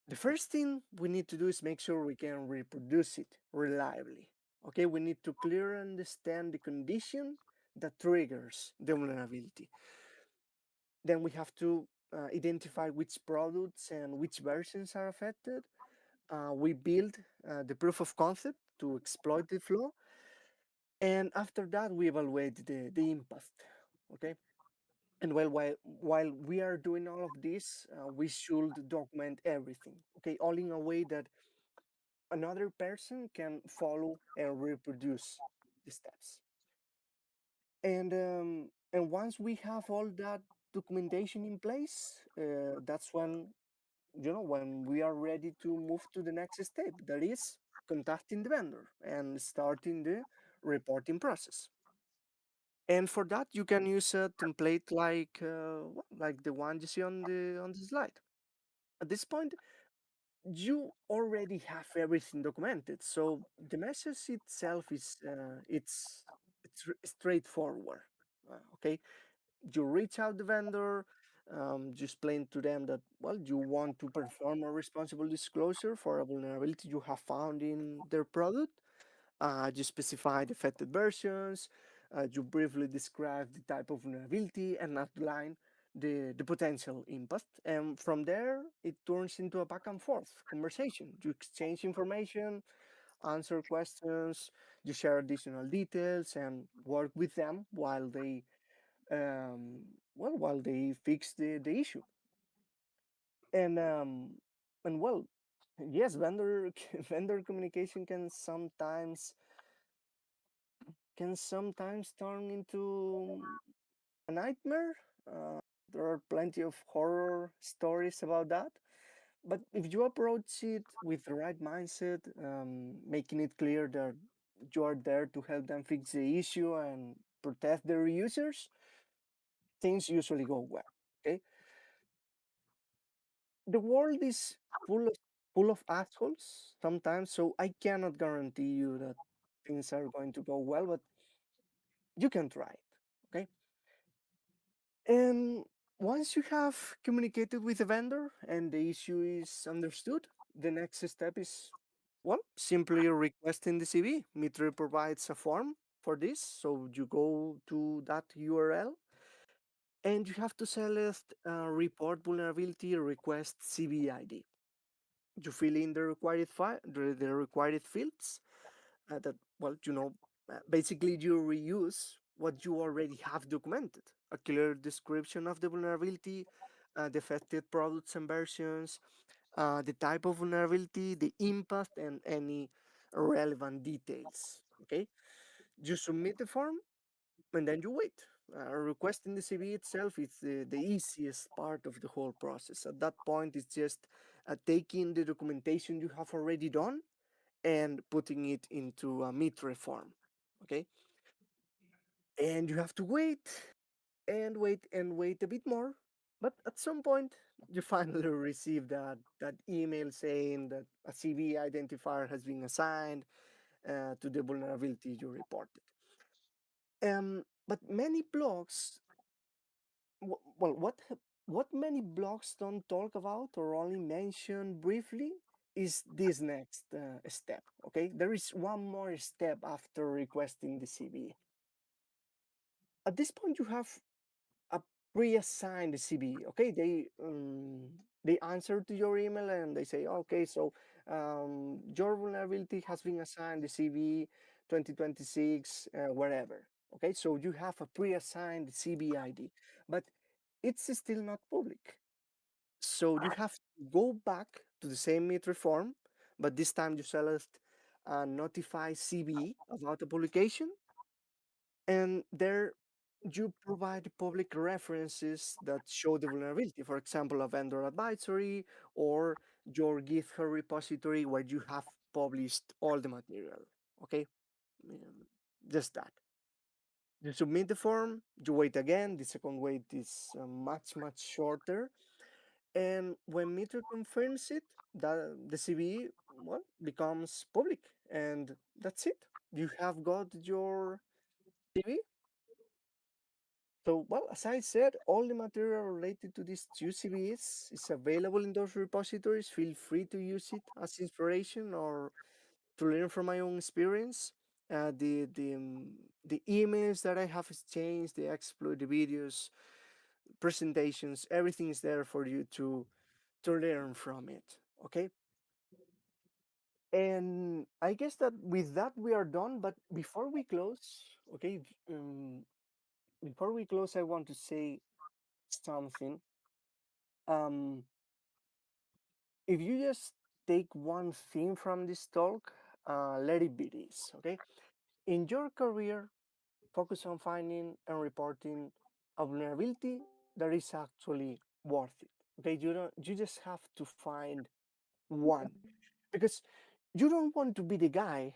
the first thing we need to do is make sure we can reproduce it reliably. Okay, we need to clearly understand the condition that triggers the vulnerability. Then we have to identify which products and which versions are affected. We build the proof of concept to exploit the flaw, and after that we evaluate the impact. Okay, and while we are doing all of this, we should document everything. Okay, all in a way that another person can follow and reproduce the steps. And once we have all that documentation in place, that's when we are ready to move to the next step. That is contacting the vendor and starting the reporting process. And for that, you can use a template like the one you see on the slide. At this point, you already have everything documented, so the message itself is straightforward. Okay, you reach out the vendor, you explain to them that you want to perform a responsible disclosure for a vulnerability you have found in their product. You specify the affected versions, you briefly describe the type of vulnerability and outline the potential impact. And from there, it turns into a back and forth conversation. You exchange information, answer questions, you share additional details, and work with them while they fix the issue. And yes, vendor vendor communication can sometimes turn into a nightmare. Uh, there are plenty of horror stories about that. But if you approach it with the right mindset, making it clear that you are there to help them fix the issue and protect their users, things usually go well. Okay, the world is full of full of assholes sometimes, so I cannot guarantee you that things are going to go well, but you can try it. Okay. And once you have communicated with the vendor and the issue is understood, the next step is, simply requesting the CV. Mitre provides a form for this. So you go to that URL, And you have to select report vulnerability request CVE ID. You fill in the required the required fields that, well, basically you reuse what you already have documented: a clear description of the vulnerability, the affected products and versions, the type of vulnerability, the impact, and any relevant details. Okay, you submit the form and then you wait. Requesting the CV itself is the easiest part of the whole process. At that point, it's just taking the documentation you have already done and putting it into a Mitre form. Okay, and you have to wait and wait and wait a bit more. But at some point, you finally receive that email saying that a CV identifier has been assigned to the vulnerability you reported. But many blogs, well, what many blogs don't talk about or only mention briefly is this next step. Okay, there is one more step after requesting the CV. At this point, you have a pre-assigned CV. Okay, they answer to your email and they say, okay, so your vulnerability has been assigned the CV 2026 wherever. Okay, so you have a pre-assigned CV ID, but it's still not public. So you have to go back to the same Mitre form, but this time you select notify CVE about the publication, and there you provide public references that show the vulnerability. For example, a vendor advisory or your GitHub repository where you have published all the material. Okay, Um, just that. You submit the form, you wait again. The second wait is much shorter, and when Mitre confirms it, that the CV, well, becomes public, and that's it. You have got your CV. So, well, as I said, all the material related to these two CVs is available in those repositories. Feel free to use it as inspiration or to learn from my own experience. The emails that I have exchanged, the exploit, the videos, presentations, everything is there for you to learn from it. Okay. And I guess that with that we are done. But before we close, okay, before we close, I want to say something. Um, if you just take one thing from this talk, let it be this. Okay, in your career, focus on finding and reporting a vulnerability that is actually worth it. Okay, you just have to find one, because you don't want to be the guy.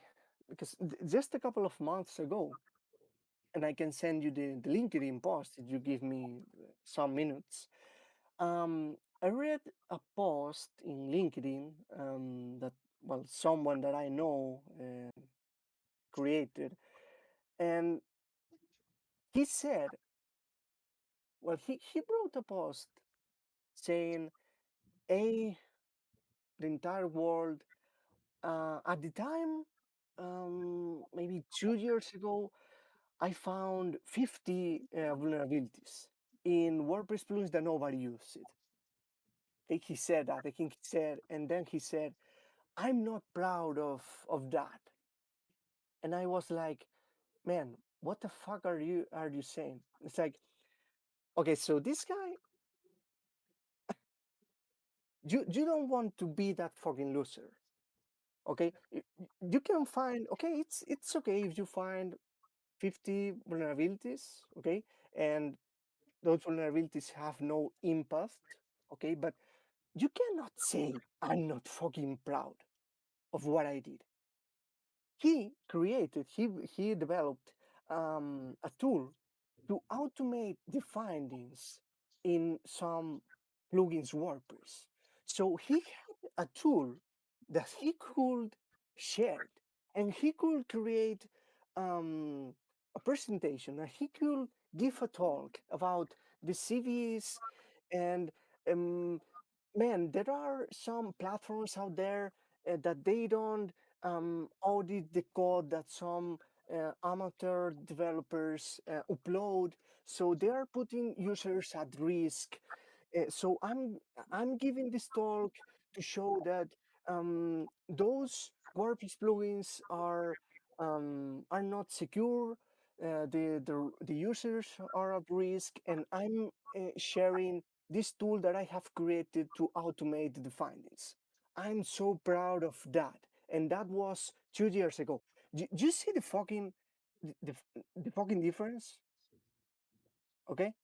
Because just a couple of months ago, and I can send you the LinkedIn post if you give me some minutes. I read a post in LinkedIn that, well, someone that I know created, and he said, well, he wrote a post saying, "Hey, the entire world, at the time, maybe 2 years ago, I found 50 vulnerabilities in WordPress plugins that nobody used it." I think he said that. I think he said, and then he said, "I'm not proud of that." And I was like, "Man, what the fuck are you saying?" It's like, okay, so this guy, you don't want to be that fucking loser. Okay, you can find, okay, it's okay if you find 50 vulnerabilities, okay, and those vulnerabilities have no impact, okay, but you cannot say I'm not fucking proud of what I did. He developed a tool to automate the findings in some plugins WordPress. So he had a tool that he could share, and he could create a presentation, and he could give a talk about the CVs. And um, man, there are some platforms out there that they don't audit the code that some amateur developers upload. So they are putting users at risk. So I'm giving this talk to show that those WordPress plugins are not secure. The users are at risk, and I'm sharing this tool that I have created to automate the findings. I'm so proud of that, and that was 2 years ago. Do you see the fucking difference? Okay,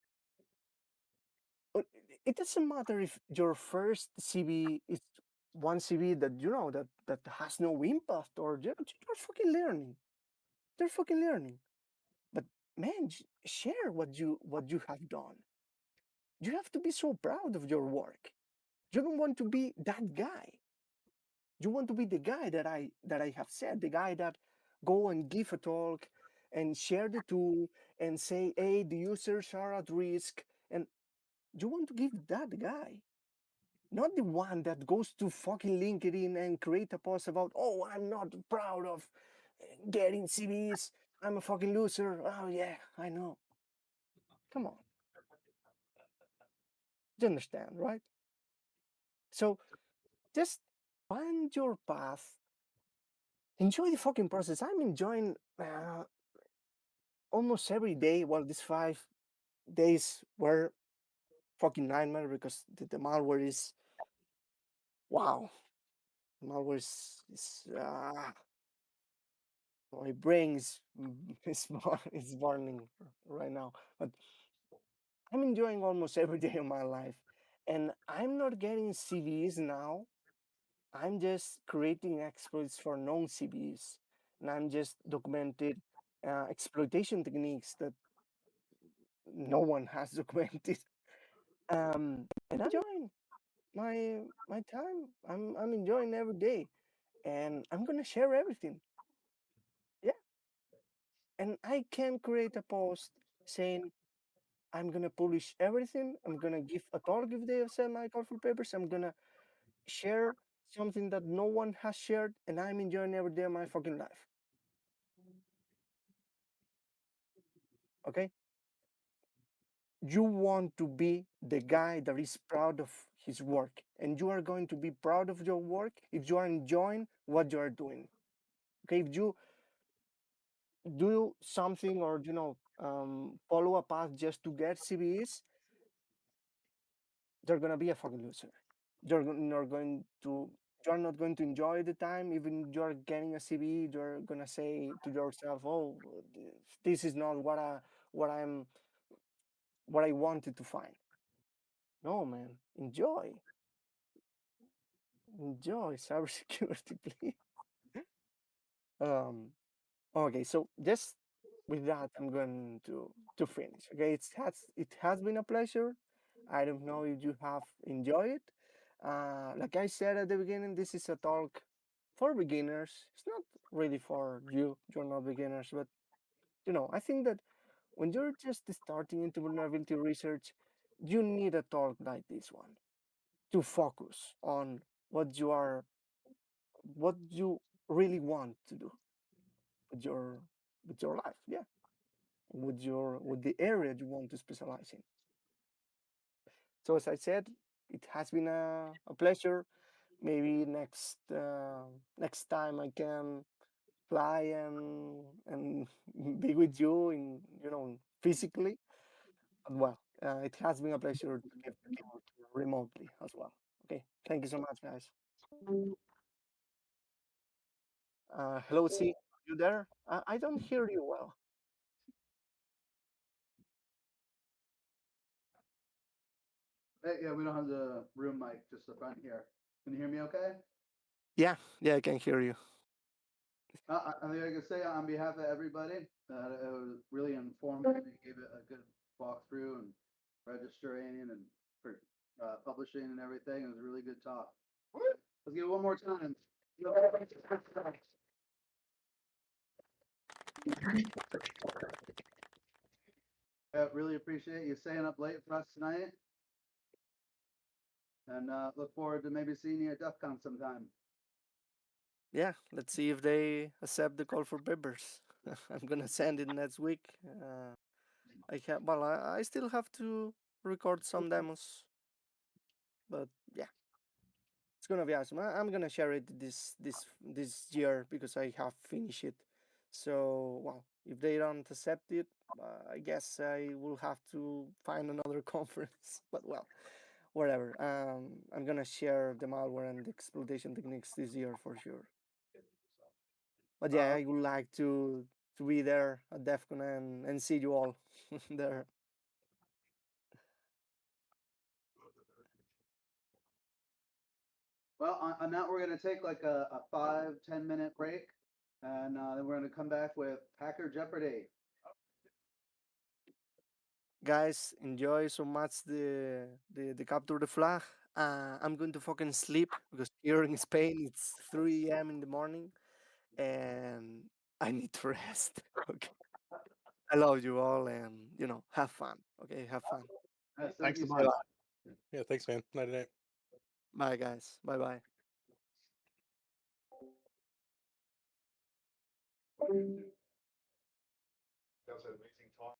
it doesn't matter if your first CB is one CB that that has no impact, or you're fucking learning. They're fucking learning. But man, share what you have done. You have to be so proud of your work. You don't want to be that guy. You want to be the guy that I have said, the guy that go and give a talk and share the tool and say, hey, the users are at risk. And you want to give that guy, not the one that goes to fucking LinkedIn and create a post about, oh, I'm not proud of getting CVs. I'm a fucking loser. Oh yeah, I know. Come on. You understand, right? So just find your path. Enjoy the fucking process. I'm enjoying almost every day. Well, these 5 days were fucking nightmare because the malware is wow. Malware is my brain is burning right now. But I'm enjoying almost every day of my life, and I'm not getting CVs now. I'm just creating exploits for known CVs, and I'm just documented exploitation techniques that no one has documented. And I'm enjoying my time. I'm enjoying every day, and I'm gonna share everything. Yeah, and I can create a post saying I'm gonna publish everything. I'm gonna give a talk if they have sent my colorful papers. I'm gonna share something that no one has shared, and I'm enjoying every day of my fucking life. Okay? You want to be the guy that is proud of his work, and you are going to be proud of your work if you are enjoying what you are doing. Okay? If you do something or follow a path just to get CVs, you're gonna be a fucking loser. Not going to you're not going to enjoy the time. Even you're getting a CV, you're gonna say to yourself, "Oh, this is not what I'm what I wanted to find." No, man, enjoy cybersecurity, please. Um, okay, so just with that, I'm going to finish. Okay, it has been a pleasure. I don't know if you have enjoyed it. Like I said at the beginning, this is a talk for beginners. It's not really for you. You're not beginners, but I think that when you're just starting into vulnerability research, you need a talk like this one to focus on what you really want to do with your life. Yeah, with the area you want to specialize in. So as I said, it has been a pleasure. Maybe next time I can fly and be with you in physically. But well, it has been a pleasure to give the talk remotely as well. Okay, thank you so much, guys. Hello, C, you there? I don't hear you well. Hey, yeah, we don't have the room mic, just the front here. Can you hear me okay? Yeah, I can hear you. I think I can say on behalf of everybody that it was really informative. You gave it a good walkthrough and registering and for publishing and everything. It was a really good talk. Let's give it one more time. Yeah, really appreciate you staying up late for us tonight, and look forward to maybe seeing you at DEF CON sometime. Yeah, let's see if they accept the call for papers. I'm gonna send it next week. I still have to record some demos, but yeah, it's gonna be awesome. I'm gonna share it this year because I have finished it. So well, if they don't accept it, I guess I will have to find another conference. But well, whatever. I'm gonna share the malware and the exploitation techniques this year for sure. But yeah, I would like to be there at DEF CON and see you all there. Well, on that, we're gonna take like a 5-10 minute break, and then we're gonna come back with Hacker Jeopardy. Guys, enjoy so much the capture the flag. I'm going to fucking sleep because here in Spain it's 3 a.m. in the morning and I need to rest. Okay. I love you all and have fun. Okay, have fun. Yes, Thanks you, a bunch. Scott. Yeah, thanks, man. Night night. Bye guys. Bye bye. That was an amazing talk.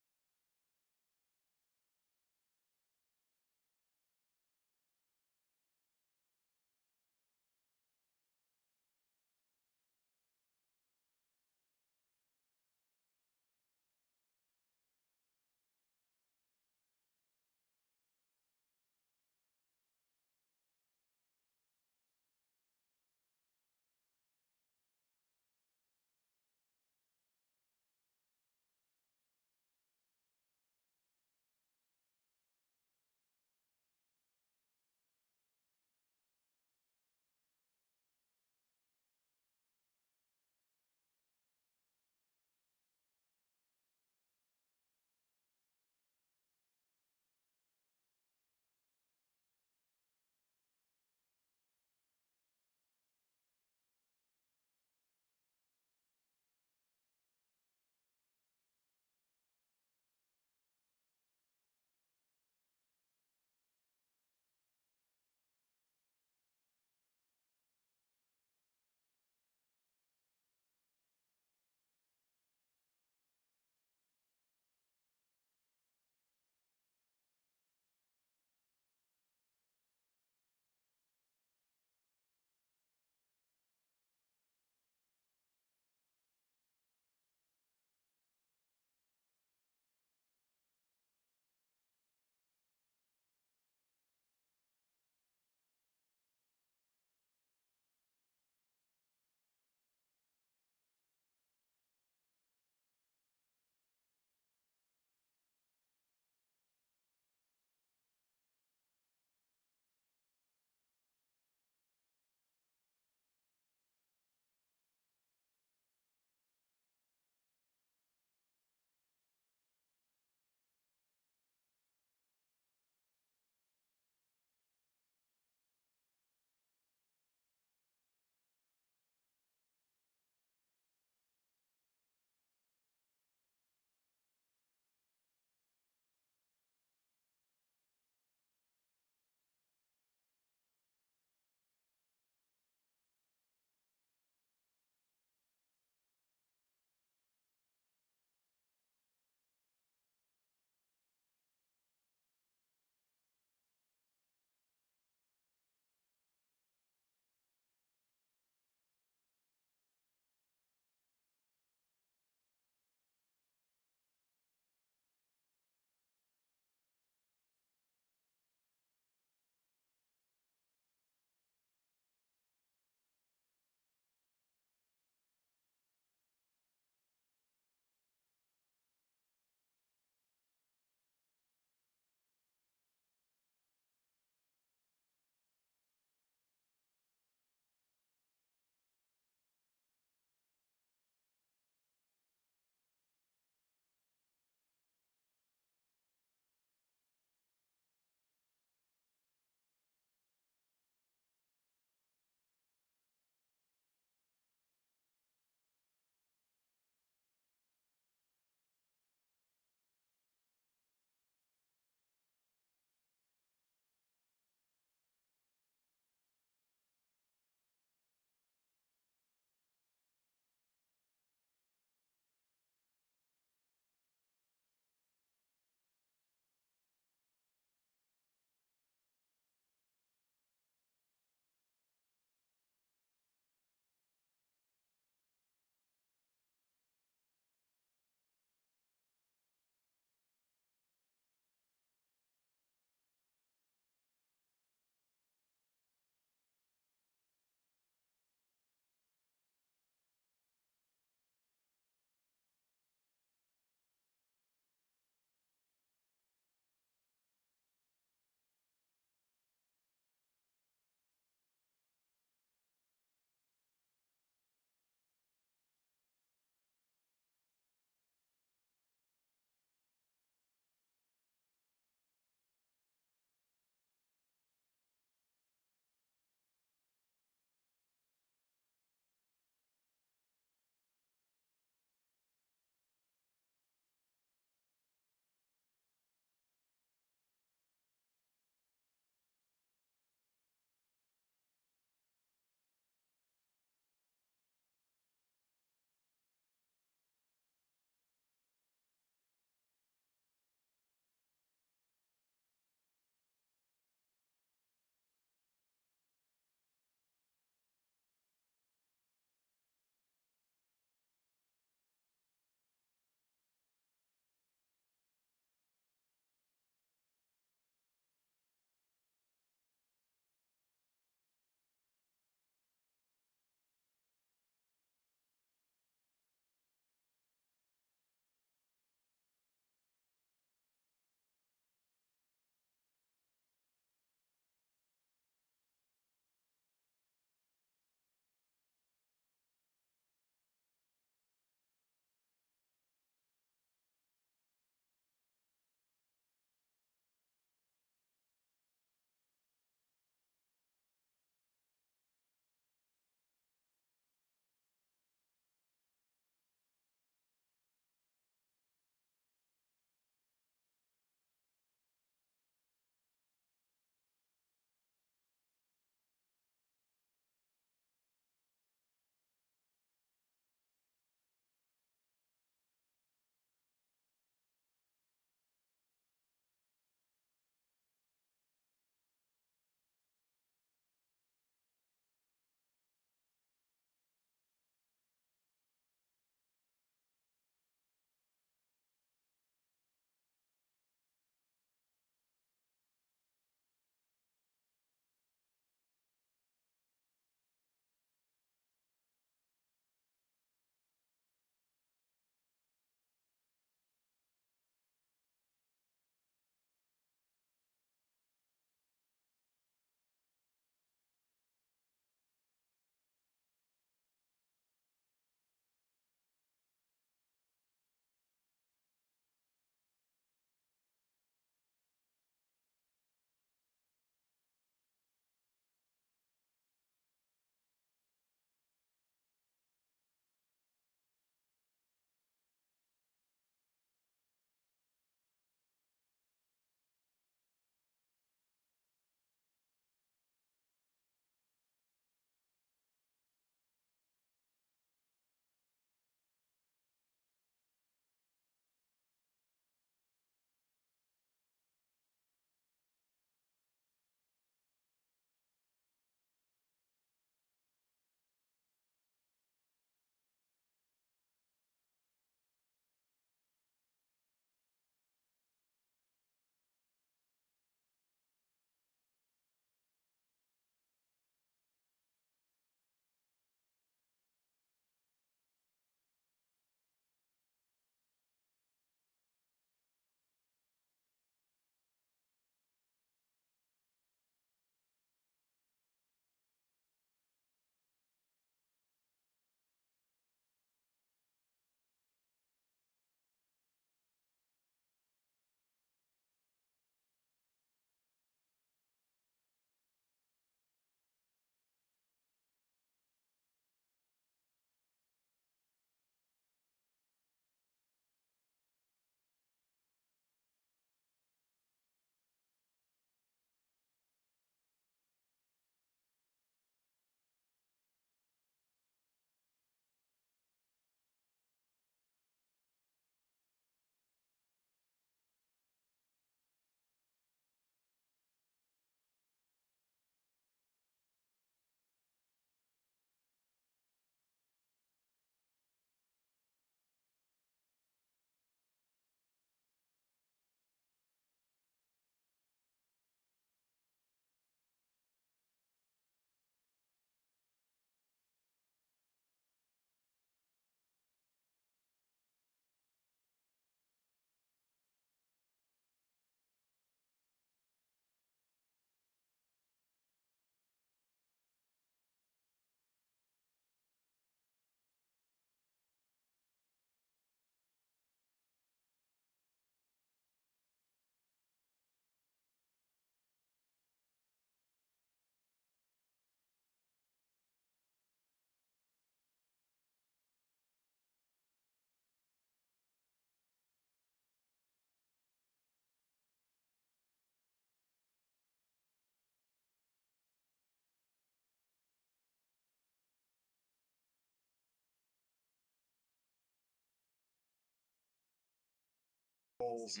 roles,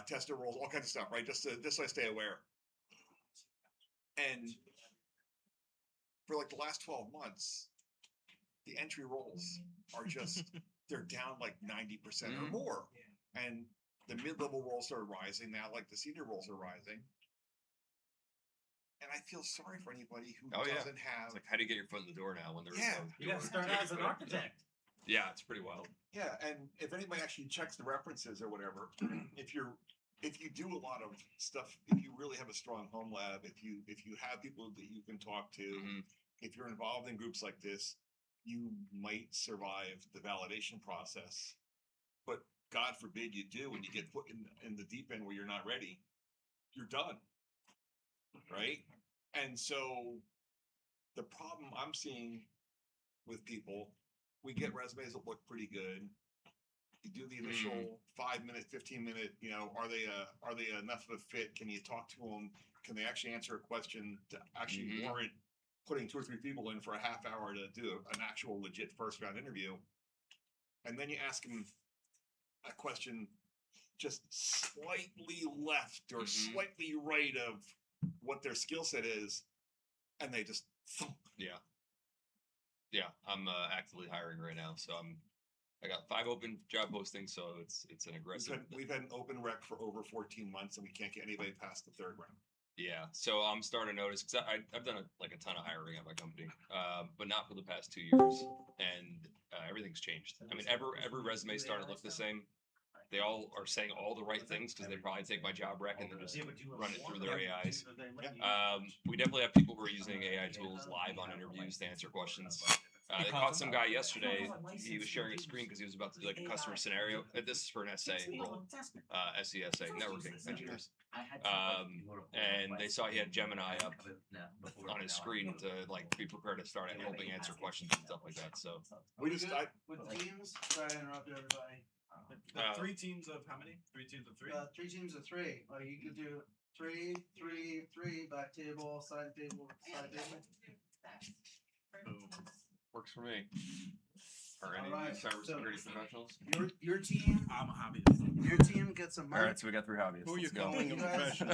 tester roles, all kinds of stuff, right? Just so I stay aware. And for like the last 12 months, the entry roles are just they're down like 90% or more. And the mid-level roles are rising now, like the senior roles are rising. And I feel sorry for anybody who doesn't have. It's like, how do you get your foot in the door now when there's you gotta start out as an architect. Yeah, it's pretty wild. Yeah, and if anybody actually checks the references or whatever, if you do a lot of stuff, if you really have a strong home lab, if you have people that you can talk to, if you're involved in groups like this, you might survive the validation process. But God forbid you do, and you get put in the deep end where you're not ready, you're done. Right? And so the problem I'm seeing with people, we get resumes that look pretty good. You do the initial 5-minute, 15-minute, are they enough of a fit? Can you talk to them? Can they actually answer a question to actually warrant putting 2 or 3 people in for a half hour to do an actual legit first round interview? And then you ask them a question just slightly left or slightly right of what their skill set is, and they just I'm actively hiring right now, so I got 5 open job postings, so it's an aggressive. We've had an open rec for over 14 months, and we can't get anybody past the 3rd round. Yeah, so I'm starting to notice because I've done a ton of hiring at my company, but not for the past 2 years, and everything's changed. I mean, every resume is starting to look the same. They all are saying all the right things because they probably take my job rec and then just run it through their AIs. We definitely have people who are using AI tools live on interviews to answer questions. They caught some guy yesterday. He was sharing a screen because he was about to do like a customer scenario. This is for an SA role, SESA, networking engineers. And they saw he had Gemini up on his screen to like be prepared to start helping answer questions and stuff like that. So we just with teams. Sorry to interrupt everybody. 3 teams of how many? 3 teams of 3. 3 teams of 3. Like you could do 3, 3, 3 back table, side table, side table. Works for me. Or any cybersecurity professionals? Your team. I'm a hobbyist. Your team gets a mic. All right, so we got 3 hobbyists. Who are you Let's go. calling a professional?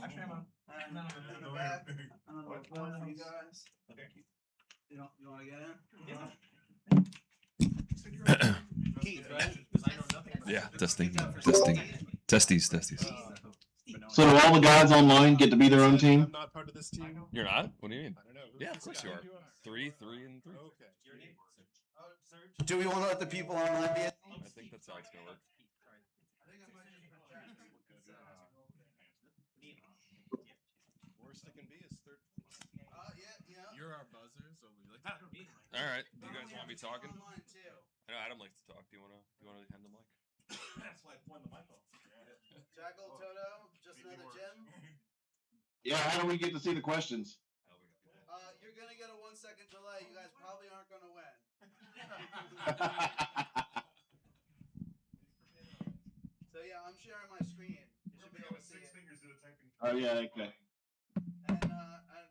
Actually, I'm on. And in the back, another lapel for you guys. You want to get in? Yeah. Keith, right? Yeah, testing. Testes. So do all the guys online get to be their own team? I'm not part of this team. You're not? What do you mean? I don't know. Yeah, of course you are. 3, 3, and 3. Okay. Do we want to let the people online be? I think that's how it's gonna work. Worst it can be is 13. Yeah. You're our buzzer, so we like. All right. Do you guys want me talking? Online too. I know Adam likes to talk. Do you wanna hand the mic? That's why I pointed the mic off. Jackal, Toto, just another Jim. Yeah, how do we get to see the questions? You're gonna get a 1-second delay. You guys probably aren't gonna win. So yeah, I'm sharing my screen. You should be able to see it. Oh yeah, okay. And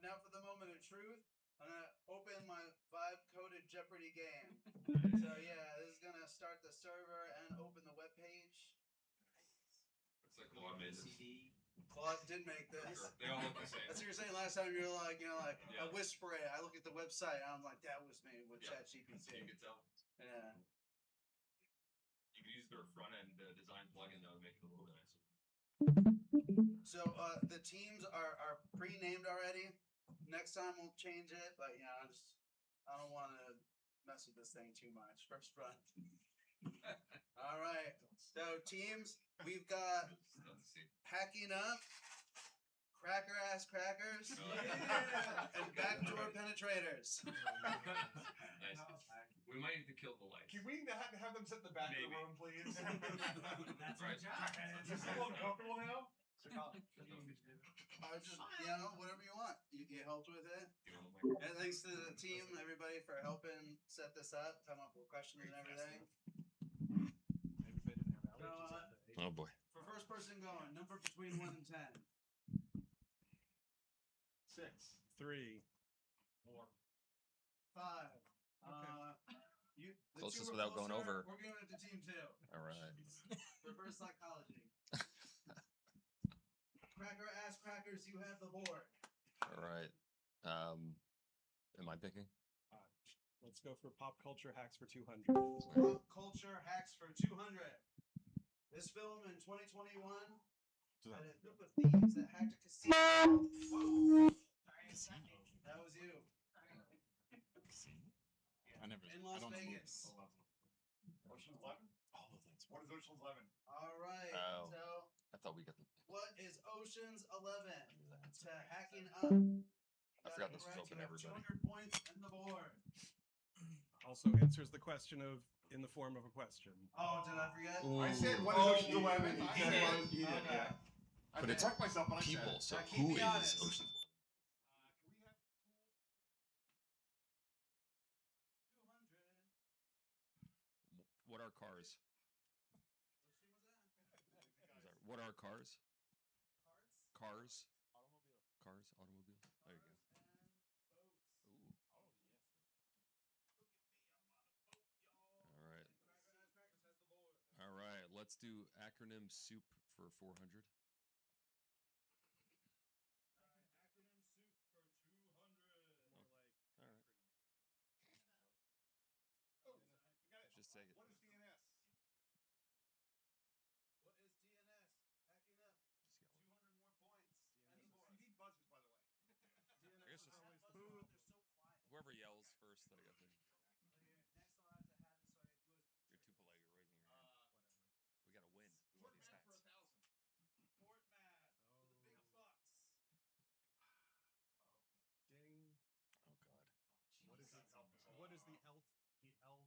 now for the moment of truth, I'm gonna open my 5-coded Jeopardy game. So yeah, this is gonna start the server and open the web page. It's like Claude made this. Claude did make this. They all look the same. That's what you're saying last time. You're like, Yeah. a whisper. I look at the website. And I'm like, that was made with ChatGPT. You can tell. Yeah. You can use their front end design plugin that would make it a little bit nicer. So the teams are pre-named already. Next time we'll change it, but I don't want to mess with this thing too much. First run. All right. So teams, we've got Hacking Up, Cracker Ass Crackers, and Backdoor Penetrators. Nice. We might need to kill the lights. Can we have them sit in the back of the room, please? That's right. Is this a little uncomfortable now? Just whatever you want. You helped with it. And thanks to the team, everybody, for helping set this up, come up with questions and everything. Oh boy. For first person going, number between 1 and 10. 6. 3. 5. The Closest two were without going closer. over. We're giving it to team 2. All right. Reverse psychology. Cracker ass crackers, you have the board. All right. Am I picking? Let's go for pop culture hacks for 200. Pop culture hacks for 200. This film in 2021 had a group of thieves that hacked a casino. Whoa. That was you. I never. In Las Vegas. Ocean's 11? Oh, that's What is Ocean's 11? All right. Oh. So, I thought we got the. what is Ocean's 11 to hacking up? I forgot this was open to everybody. 200 points in the board. Also answers the question of in the form of a question. Oh, did I forget? I said, what is Ocean's 11? I said, what is Okay. I But did it's correct myself, but I people. said. So Now, keep who me is honest. Ocean's 11? What are cars? What are cars? Cars. Cars. Automobile. There you go. Ooh. All right. All right. Let's do acronym soup for 400. Oh, I got it. Just say it. What is DNS? What is DNS? Hacking up. 200 more points. And the board. CD buzzers, by the way. I guess just whoever yells first that I got there. Next I'll have to have it so I can do it. You're too polite. You're raising your hand. We gotta win. We want these hats. Fort Math for the big bucks. Ding. Oh God. What is it? What is the elk?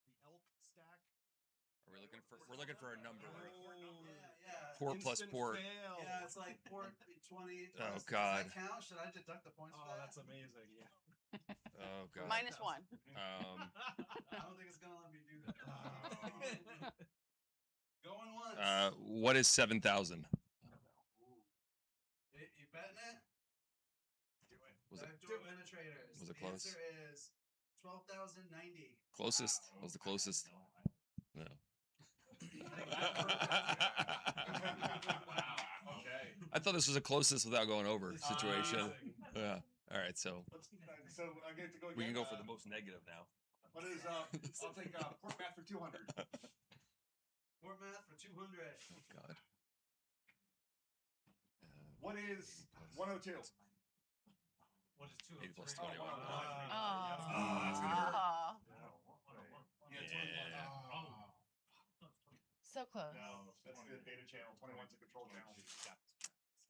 The elk stack? Are we looking for? We're looking for a number. Yeah. Port plus Instant port. fail. Yeah, it's like port 20. Oh, Does God. that count? Should I deduct the points for Oh, that? that's amazing. Yeah. Oh God. -1. I don't think it's gonna let me do that. Going once. What is 7,000? You betting it? Do it. Was it Backdoor penetrators. was it The close? answer is 12,090. closest? Was the closest? No. Wow. Okay. I thought this was a closest without going over situation. Yeah. All right. So So I get to go again. we can go for the most negative now. What is I'll take Port Math for 200. Fort Math for 200. Oh God. What is 102? What is 2? 8 plus Oh, 21. wow. Oh. That's gonna hurt. Yeah. So close. No, that's the data channel. 21's a control channel.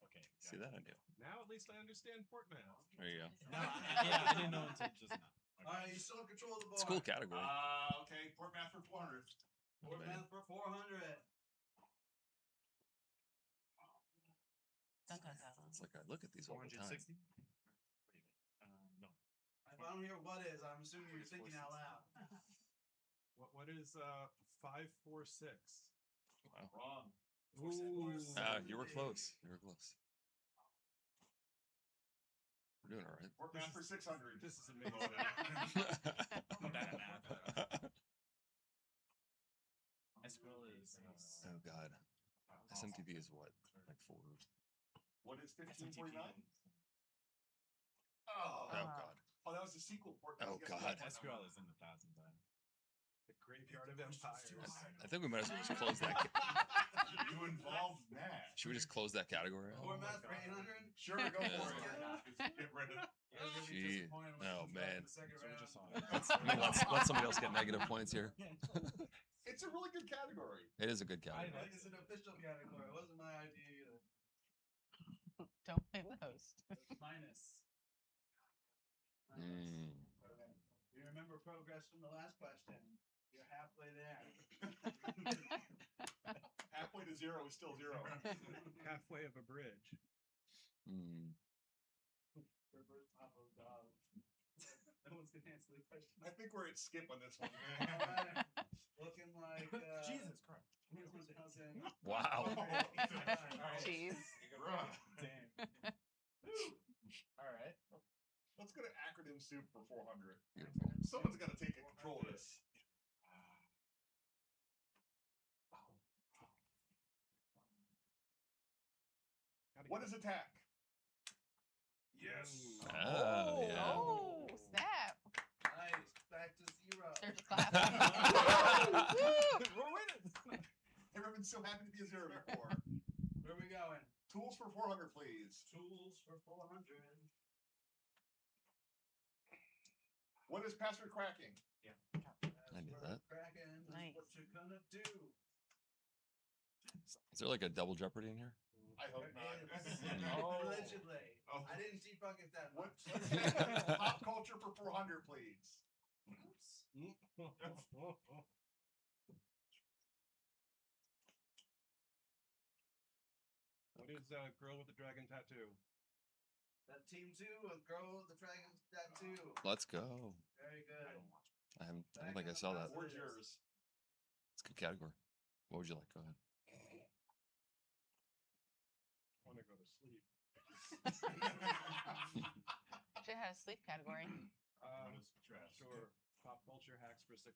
Okay. See that I knew. Now at least I understand port math. There you go. No, yeah, I didn't know until just now. Alright, you still have control of the board. It's a cool category. Okay, Port Math for 400. Fort Math for 400. Dun, dun, dun. It's like I look at these all the time. 460? No. If I don't hear what is, I'm assuming you're thinking out loud. What is 546? Wow. Wrong. Ooh. You were close. You were close. We're doing all right. Port Math for 600. This is amazing. I'm bad at math. Escrow is. Oh God. SMTV is what? Like 4. What is 1549? Oh God. Oh, that was the sequel. Port Oh, Math. God. Escrow is in the thousands. The graveyard of empires. I think we might as well just close that. You involved Matt. Should we just close that category out? Fort Math for 800. Sure, go Yeah. for it. Get rid of it. Gee. Oh man. Let's Let somebody else get negative points here. It's a really good category. It is a good I category. think it's an official category. It wasn't my idea either. Don't blame the host. Minus. Mm. You remember progress from the last question. You're halfway there. Halfway to zero is still zero. Halfway of a bridge. Mm. Reverse Pablo dog. No one's gonna answer the question. I think we're at skip on this one. Alright. Looking like Jesus Christ. Wow. Jeez. Right. Damn. All right. Let's go to acronym him soup for 400. Beautiful. Someone's got to take control of this. What is attack? Yes. Oh, yeah. Oh, snap. Nice. Back to zero. There's a clap. We're winning. Everyone's so happy to be a zero before. Where are we going? Tools for 400, please. Tools for 400. What is password cracking? Yeah. I knew that. Cracking. Nice. What you're gonna do? Is there like a double Jeopardy in here? I hope not. Oh. Allegedly. Oh. I didn't debug it that much. What's pop culture for 400, please? What is girl with the dragon tattoo? That team 2 with Girl with the Dragon Tattoo. Let's go. Very good. I don't think I saw that. Where's yours? It's a good category. What would you like? Go ahead. I want to go to sleep. Should have a sleep category. Sure. Pop culture hacks for 600.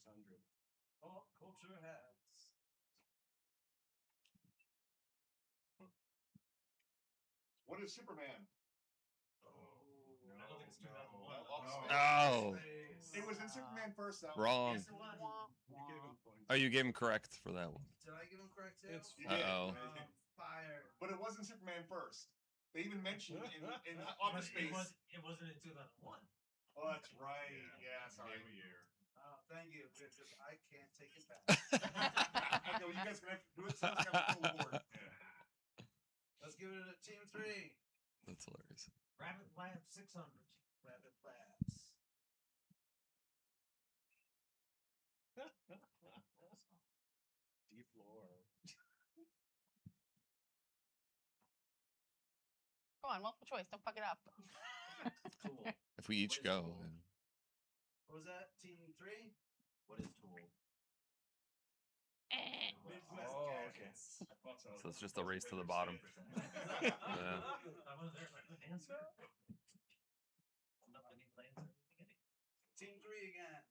Pop culture hacks. What is Superman? I don't think it's 2001. Oh. It was in Superman first, though. Wrong. Yes, it was. You gave him points. Oh, you gave him correct for that one. Did I give him correct too? It's You did. Uh-oh. Fire. But it wasn't Superman first. They even mentioned in Office Space. It wasn't in 2001. Oh, that's right. Yeah, sorry. Year. Thank you, because I can't take it back. I go, you guys can have to do it. Someone's got to pull the board. Let's give it a team 3. That's hilarious. Rabbit Lab 600. Rabbit Labs. Deep lore. Come on, multiple choice. Don't fuck it up. Tool. If we each go. What was that? Team 3? What is Tool? Midwest Oh, Gadgets. I thought so. So it's just a race to the bottom. I was there. Answer. Not any plans or anything. Team 3 again.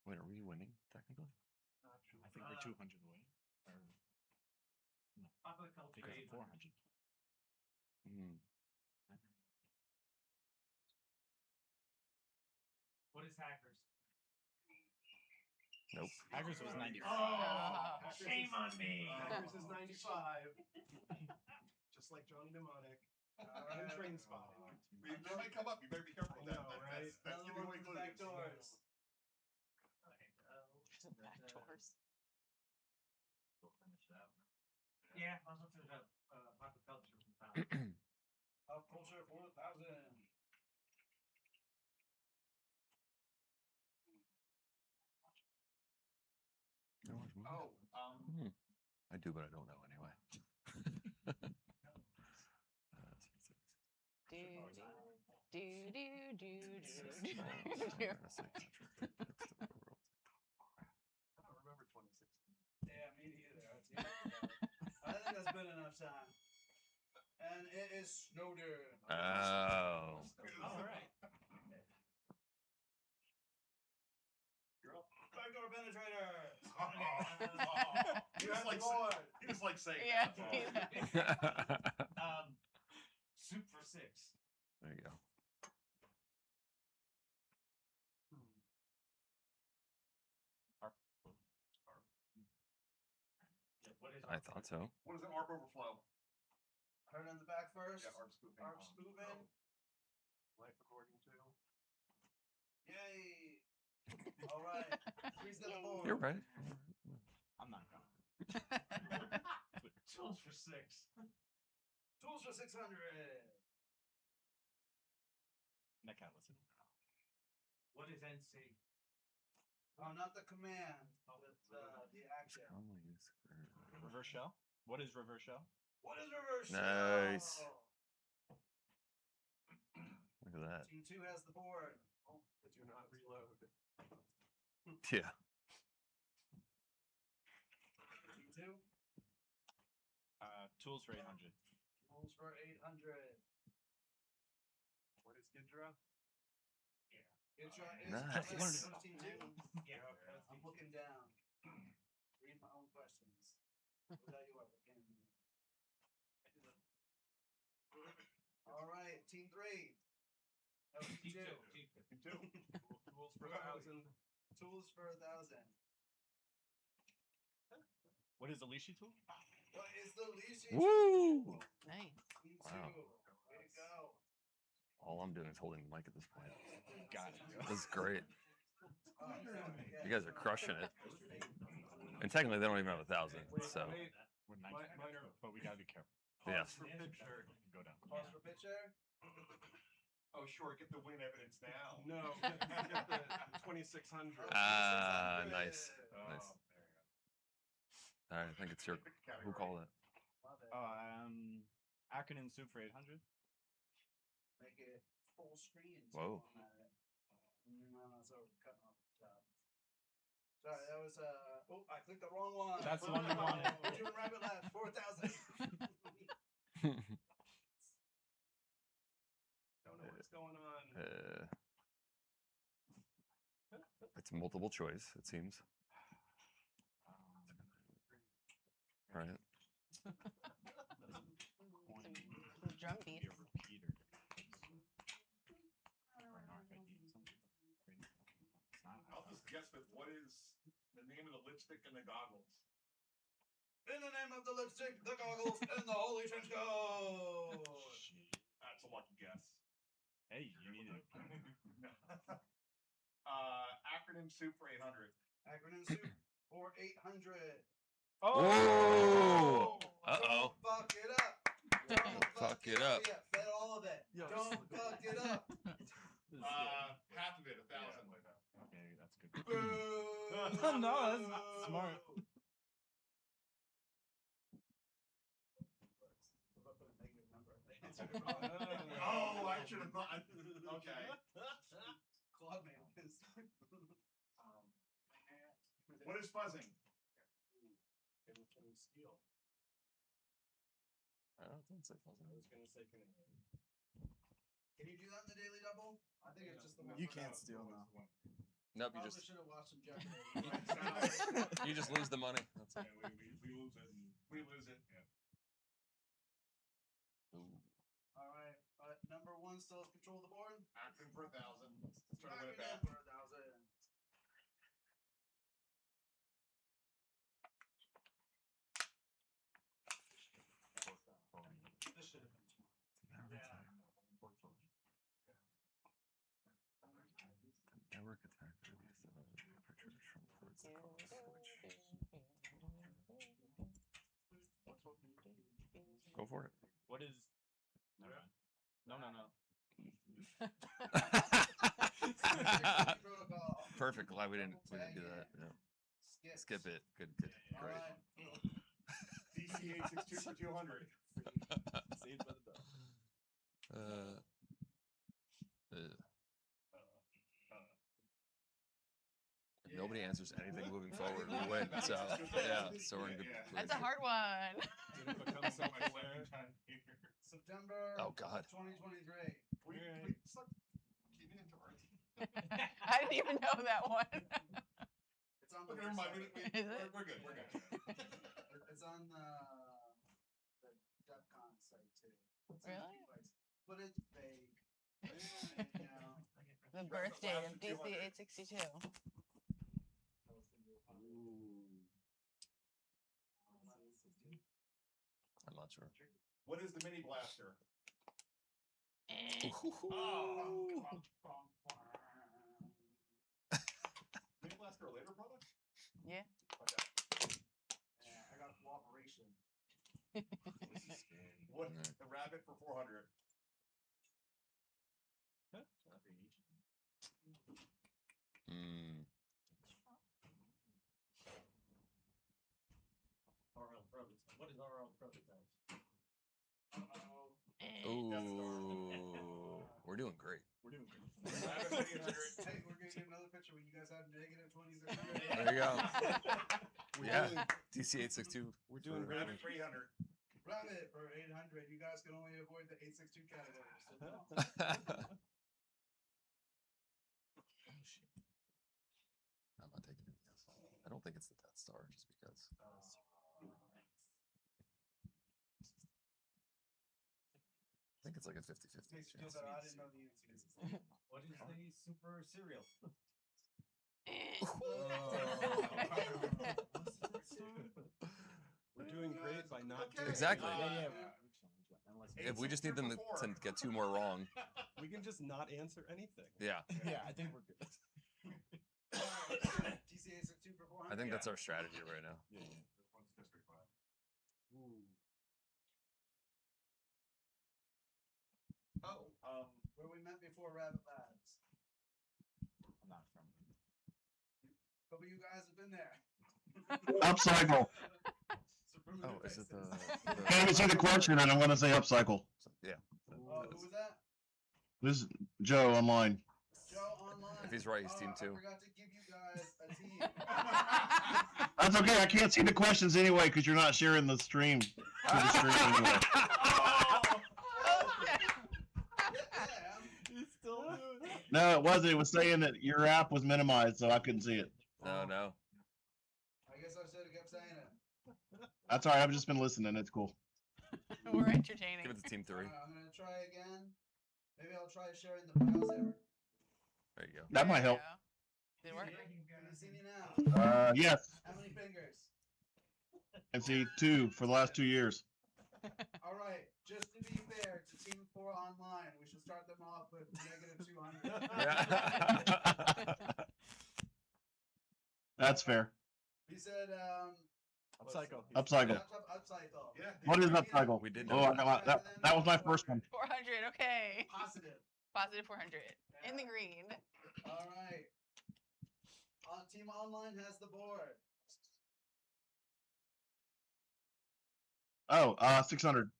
Wait, are we winning technically? I think we're 200 away. Or Popular culture. because of 400. Hmm. What is hackers? Nope. Hackers was 95. Oh, shame on me. Hackers is 95. Just like Johnny Mnemonic. And Train Spotting. They might come up. You better be careful with that. I know, right? That's Another giving one away with the back clues. doors. Back doors. We'll finish that one. Yeah, I'll finish up popular culture. Pop culture 4000. Oh, I do, but I don't know anyway. Do. I don't remember 2016. Yeah, me neither. I think that's been enough time. And it is Snowden. Oh. All right. Backdoor penetrators. He You was have like, the board. he was like saying Yeah. that. Soup for 6. There you go. What is I thought so. What is an ARP overflow? Heard on the back first. Yeah, ARP spoofing. ARP spoofing. Life according to. Yay. All right. Please get the board. You're right. I'm not going. Tools for 6. Tools for 600. Neck out, listen. What is NC? Oh, not the command. The action. Reverse shell? What is reverse shell? What is reverse? Nice. shell? Look at that. Team 2 has the board. Oh, but do not reload. Yeah. Team 2. Tools for 800. Tools for 800. What is Gidra? It's Nice. 16 Yeah, I'm looking down. Read my own questions. We'll tell you what, I can't remember. All right, team 3. That was team 2. Tools for 1,000. Tools for 1,000. What is the leashy tool? What is the least? Woo! Nice. Team 2. Wow. Way to go. All I'm doing is holding the mic at this point. Got it. This is great. Yeah. You guys are crushing it. And technically, they don't even have 1,000. So We're 90, but we gotta be careful. yes. For picture. Go down. Pause for picture. Oh, sure. Get the win evidence now. No, get the 2,600. Ah, nice. Oh, Nice. there you go. All right, I think it's your. Who called it? Love it. Acronym soup for 800. Make it full screen. Whoa. No, so cutting off the top. Sorry, that was oh, I clicked the wrong one. That's the one we wanted. Human Rabbit Labs 4,000. Don't know what's going on. It's multiple choice, it seems. Right. Some drum beats. I'll just guess, but what is the name of the lipstick and the goggles? In the name of the lipstick, the goggles, and the holy trench coat. That's a lucky guess. Hey, you need it. Acronym soup for 800. Acronym soup for 800. Oh! Uh-oh. Don't fuck it up. Don't Fuck it up. Yeah, bet all of it. Yo, Don't fuck it up. Half of it, 1,000. Okay, that's good. Boo. No, that's not smart. Oh, I should have thought. Okay. Claude man. What is fuzzing? Steel. I don't think so. I was gonna say Canadian. Can you do that in the daily double? I think it's just the one. You for can't now. steal now. Nope, you Probably just should have watched some Jeopardy. you just lose the money. That's it. We lose it. We lose it. Yeah. All right, number 1 still has control of the board. Acronym for 1,000. Let's try to win it Acronym back. for 1,000. This should have been smart. Network attack released pictures from towards the cross switch. Go for it. What is? No. Protocol. Perfect. Glad we didn't do that. Yeah. Skip it. Good. All Great. right. DC862 for 200. Saved by the bell. If nobody answers anything moving forward, we win. So yeah, so we're in good. That's a hard one. September. Oh God. 2023. We suck. Keep it into our team. I didn't even know that one. It's on the Okay, never mind. website. Is it? We're good. We're good. It's on the DEFCON site too. It's Really? But it's vague. You know. The birth date of DC862. I'm not sure. What is the mini blaster? Eh. Oh. Mini blaster a later product? Yeah. Okay. I got cooperation. What? The rabbit for 400. Mm. RL prototype. What is RL prototype? Ooh, we're doing great. We're doing good. Hey, we're gonna get another picture when you guys have negative 20. There you go. We're Yeah, doing- DC862. We're doing for- Rabbit 300. Rabbit for 800. You guys can only avoid the 862 category. So no. it's the Death Star just because. I think it's like a 50-50 chance. I didn't know the answer. What is the super cereal? We're doing great by not doing Exactly. Yeah. If we just need them to get 2 more wrong. We can just not answer anything. Yeah. Yeah, I think we're good. DC862 for 400. I think that's our strategy right now. Yeah. Oh, where we met before Rabbit Labs. I'm not from. Couple of you guys have been there. Upcycle. Oh, is it the Can't even see the question, and I'm going to say upcycle. Yeah. Oh, who was that? This is Joe online. Joe online. If he's right, he's team 2. I forgot to give you guys a team. That's okay. I can't see the questions anyway because you're not sharing the stream. To the stream anyway. No, it wasn't. It was saying that your app was minimized, so I couldn't see it. No. I guess I should have kept saying it. That's all right. I've just been listening. It's cool. We're entertaining. Give it to team 3. I'm gonna try again. Maybe I'll try sharing the browser. There you go. That might help. Did it work? Can you see me now? Yes. How many fingers? And see 2 for the last 2 years. All right. Just to be fair to Team 4 online, we should start them off with -200. That's fair. He said, Upcycle. Upcycle. Upcycle. Yeah. What is upcycle? We did Oh, know I got that was my first one. 400. Okay. Positive. Positive 400. In the green. All right. Team online has the board. Oh, 600.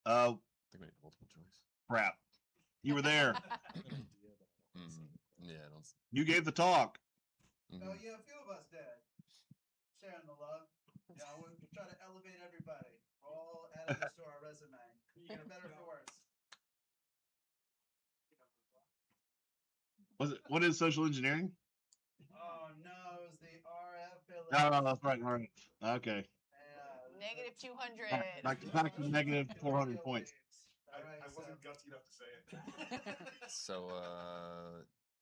I think we need multiple choice. Crap. You were there. Yeah, I don't. You gave the talk. Oh yeah, a few of us did. Sharing the love. You know, we try to elevate everybody. We're all adding this to our resume. For better for worse. Was it? What is social engineering? Oh no, it was the RF village. No, that's right. All right. Okay. Negative 200. Back to negative 400 points. I wasn't gutsy enough to say it. So,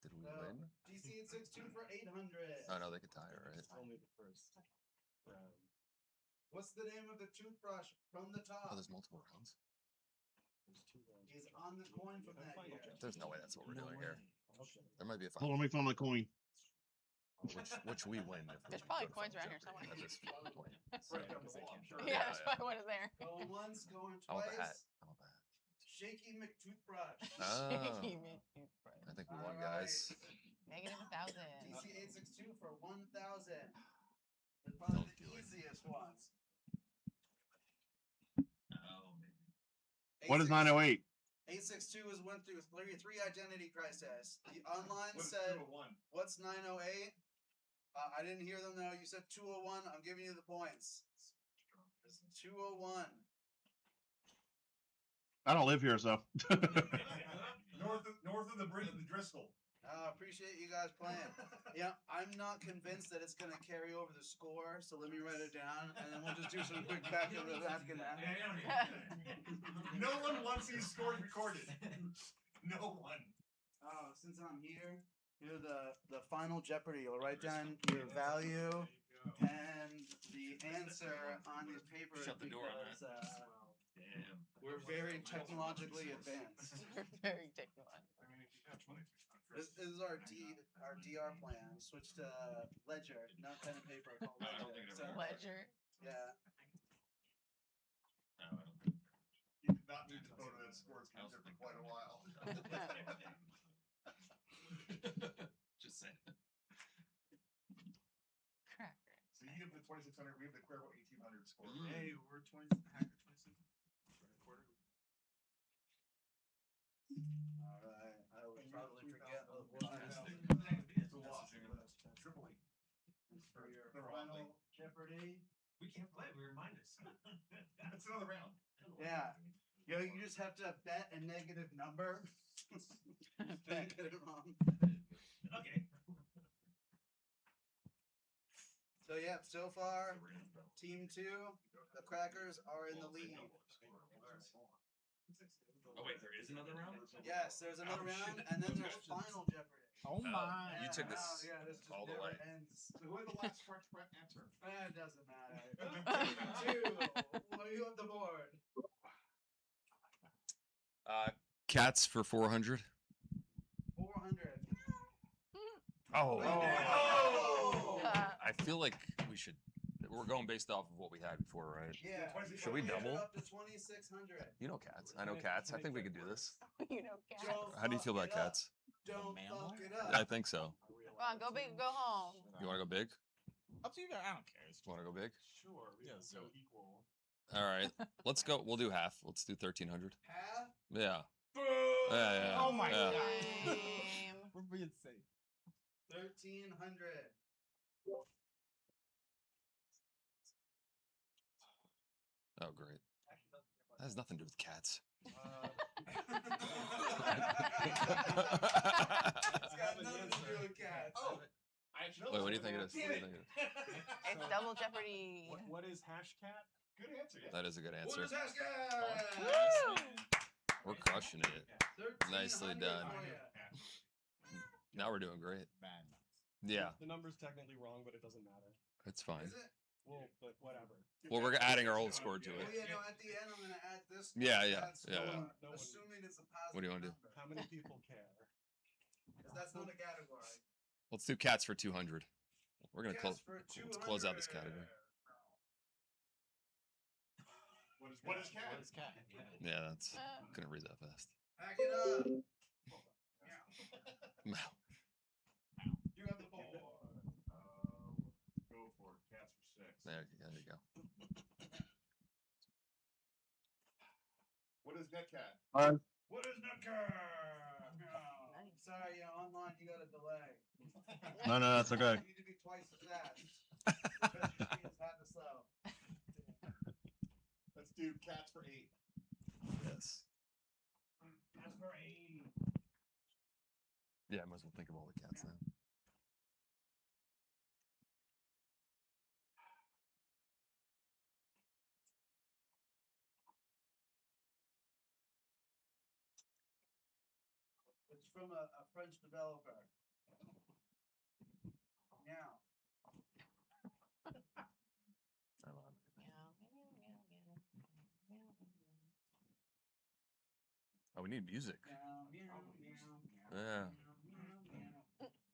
did we win? DC862 for 800. Oh no, they could tie it, right? Only the first round. What's the name of the toothbrush from the top? Oh, there's multiple rounds. Is on the coin from that year. There's no way that's what we're doing here. There might be a Hold on, let me find my coin. which we win. If There's probably coins around here somewhere. At this point. Yeah, there's probably one in there. Going once, going I want the hat. twice. I want the hat. Shaky McToothbrush. Oh, Shaky McToothbrush. I think we won, guys. Negative 1,000. DC862 for 1,000. That's probably the easiest ones. What is 908? 862 has went through three identity crisis. The online said, what's 908? I didn't hear them though. You said 201. I'm giving you the points. 201. I don't live here, so. north of the bridge of the Driscoll. Appreciate you guys playing. Yeah, I'm not convinced that it's gonna carry over the score, so let me write it down, and then we'll just do some quick back and No one wants these scores recorded. No one. Since I'm here, here's the final Jeopardy. You'll write down your value and the answer on these papers. Shut the door on because, we're very technologically advanced. We're very technological. I mean, if you have 2600. This is our DR plan. Switch to ledger, not pen and paper. Called I don't think it ledger. ever Ledger. Yeah. You did not need to vote on that score. It's been there for quite a while. Just saying. Cracker. So you have the 2600. We have the Cuervo 1800 score. Hey, we're 20 hacker 26. All right. I would probably forget what it was. Tripoli. For your final Jeopardy. We can't play. We were minus. That's another round. Yeah. You know, you just have to bet a negative number. Don't get it wrong. Okay. So yeah, so far, team 2, the Crackers are in the lead. Oh wait, there is another round? Yes, there's another round, and then there's final Jeopardy. Oh my! You took this Yeah, this just all the never way. ends. So who had the last correct answer? It doesn't matter. Team 2, what do you have the board? Cats for 400. 400. Oh. Oh. I feel like we should. We're going based off of what we had before, right? Yeah. Should we double? Up to 2,600. You know cats. I know cats. I think we could do this. You know, cats. How do you feel about cats? Don't fuck it up. I think so. Come on, go big, go home. You want to go big? Up to you guys. I don't care. You want to go big? Sure. Yeah, so equal. All right. Let's go. We'll do half. Let's do 1,300. Half? Yeah. Boo! Yeah. Oh my yeah. god. We're being safe. 1,300. Oh, great. That has nothing to do with cats. It's got nothing to do with cats. Oh, I actually Wait, what do you think it is? What do you think it is? It's double Jeopardy. What is hash cat? Good answer. Yeah. That is a good What answer. is that guy? Woo! We're crushing it. 1,300 Nicely done. for ya. Now we're doing great. Bad. Yeah, The number's technically wrong, but it doesn't matter. it's fine. Is it? Well, but whatever. Well, we're adding our old score to Oh it. yeah, no, at the end I'm gonna add this. Yeah, to yeah, that yeah, score, yeah. Assuming it's a positive What do you wanna do? number. How many people care? Because that's not a category. Let's do cats for 200. We're gonna Cats close. for Let's close out this 200. category. What is cat? What is cat? Yeah, that's. Couldn't read that fast. Pack it up. Meow. You have the ball. Go for it. Cats for 6. There you go. What is Netcat? What is Nucker? Sorry, online you got a delay. No, that's okay. You need to be twice as fast. Because your speed is half as slow. Let's do cats for 8. Yes. That's for 80. Yeah, I might as well think of all the cats now. It's from a French developer. Meow. Oh, we need music. Meow, meow, meow, meow. Yeah.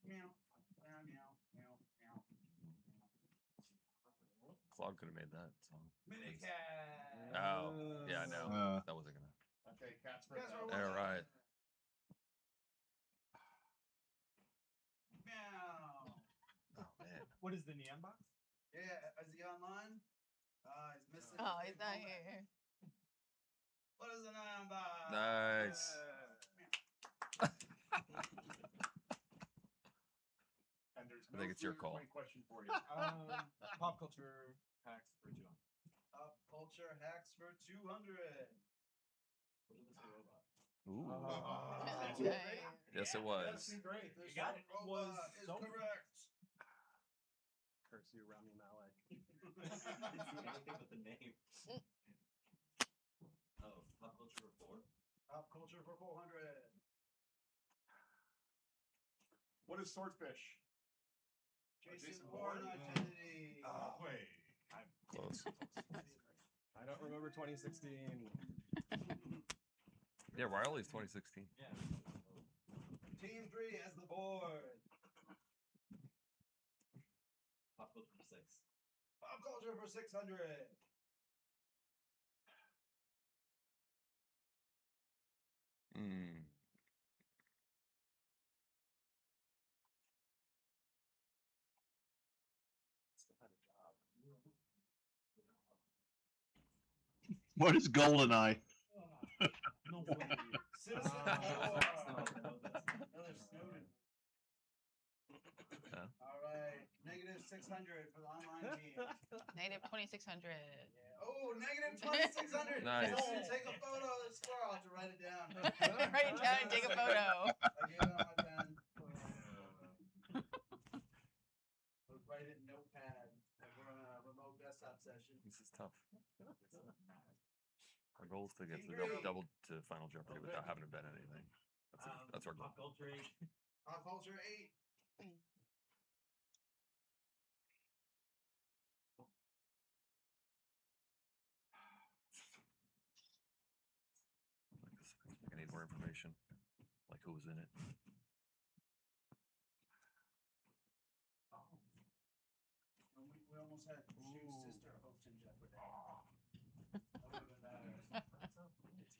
Meow, meow, meow, meow, meow, meow, meow. Claude could have made that song. Minicat. Oh, yeah, no, that wasn't gonna. Okay, cats for Cats for 1,000. All right. Meow. Oh man. What is the neon box? Yeah, is he online? He's missing. Oh, his he's not comment. here. What is the number? Nice. And there's I think it's your call. Point question for you. Pop culture hacks for John. Pop culture hacks for 200. Ooh. Okay. Yes, it That's was. great. This got it. robot Was is so- correct. Curse you, Rami Malek. Anything with the name. Oh, pop culture report. Pop culture for 400. What is swordfish? Jason Bourne identity. Wait. Close. I don't remember 2016. Yeah, Riley's 2016. Yeah. Team 3 has the board. Pop culture for 6. Pop culture for 600. Hmm. What is GoldenEye? No way. Citizen War. Another Snowden. Yeah. All right. Negative 600 for the online team. Negative 2,600. Yeah. Oh, negative 2,600. Nice. Oh, take a photo of the score. I'll have to write it down. Write it down and take a photo. I gave out my pen. Write it in Notepad. We're on a remote desktop session. This is tough. Our goal is to get to double to Final Jeopardy without having to bet anything. That's our goal. Pop culture 8. Pop culture 8. I need more information, like who was in it. We almost had Shoe's sister hosting Jeopardy.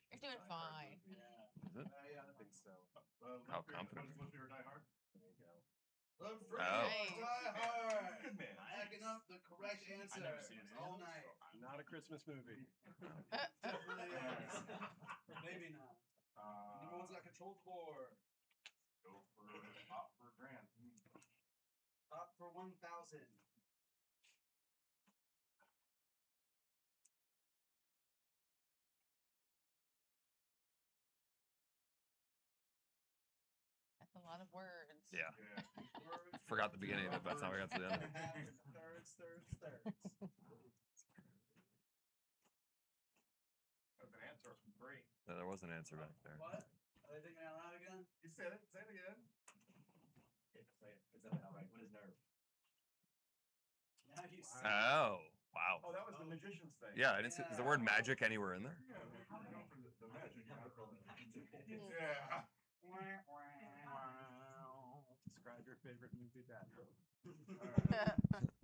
You're doing fine. Is it? Yeah, I think so. How confident? Die Hard. There you go. Love free, Oh. Die Hard. Good man. Backing up the correct answer all night. Not a Christmas movie. Definitely is. Maybe not. Number one's got controlled board. Go for opt for grand. Up for 1,000. That's a lot of words. Yeah. Words. Forgot the beginning of it, by the time we got to the end. Thirds. That's an answer. Great. No, there was an answer back there. What? Are they thinking out loud again? You said it. Say it again. Say it. Is that all right? What is nerve? Now you see. Oh, wow. Oh, that was the magician's thing. Yeah, I didn't see. Is the word magic anywhere in there? Yeah, how do you know for the magic? Yeah. Describe your favorite movie battle.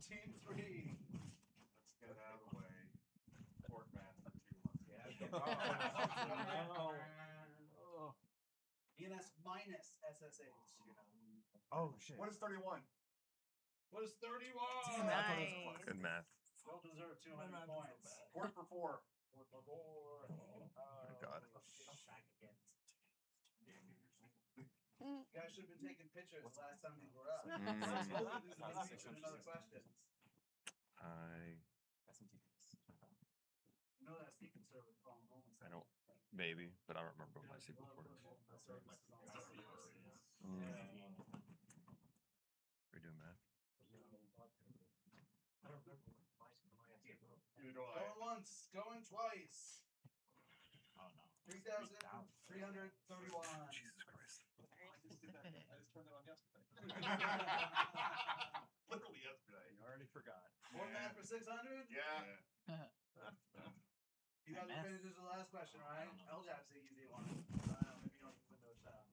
Team 3. Let's get it out of the way. Pork man for 2 months. Oh. ENS minus SSH. Oh shit. What is 31? What is 31? Nice. Good math. Well deserved 200 points. Pork for 4. My God. You guys should have been taking pictures last time they were up. Mm. Another question. You know that Steve conservative phone moments. I don't. Maybe, but I don't remember what my sequel was. We're doing math. Going once, going twice. Oh no. 3,331. Jesus Christ. I just turned it on yesterday. Literally yesterday. You already forgot. More math for 600? Yeah. You guys are ready to do the last question, right? LJAP's the easy one. Maybe you don't use Windows shop.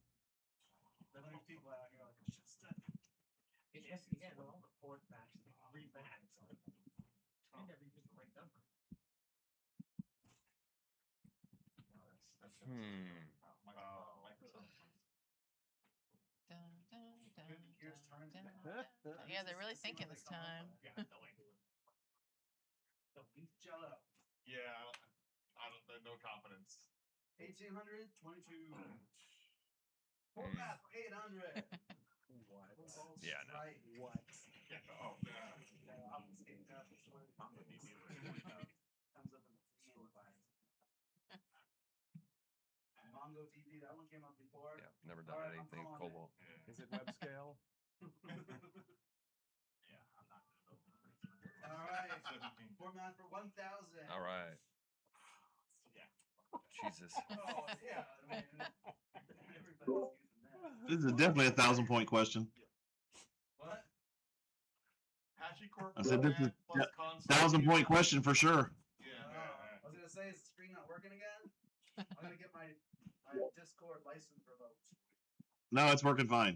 Then there's people out here like, just In SDN, with all the fourth match, they rematch. I never used the right number. Yeah, they're really thinking this time. Jello. Yeah, I don't. No confidence. 1,800, 22. More math for 800. What? Yeah, no. Right. What? Oh, yeah. I'm skating up this way. Comes up in the free invite. MongoDB, that one came up before. Yeah, never done Alright, I'm anything calling Cobalt. Is it web scale? Yeah, I'm not good. All right. More math for 1,000. All right. Yeah. Jesus. Oh, yeah. I mean, everybody's using that. This is definitely a 1,000-point question. What? I said this is plus 1,000-point question for sure. Yeah. I was gonna say, is the screen not working again? I'm gonna get my Discord license revoked. No, it's working fine.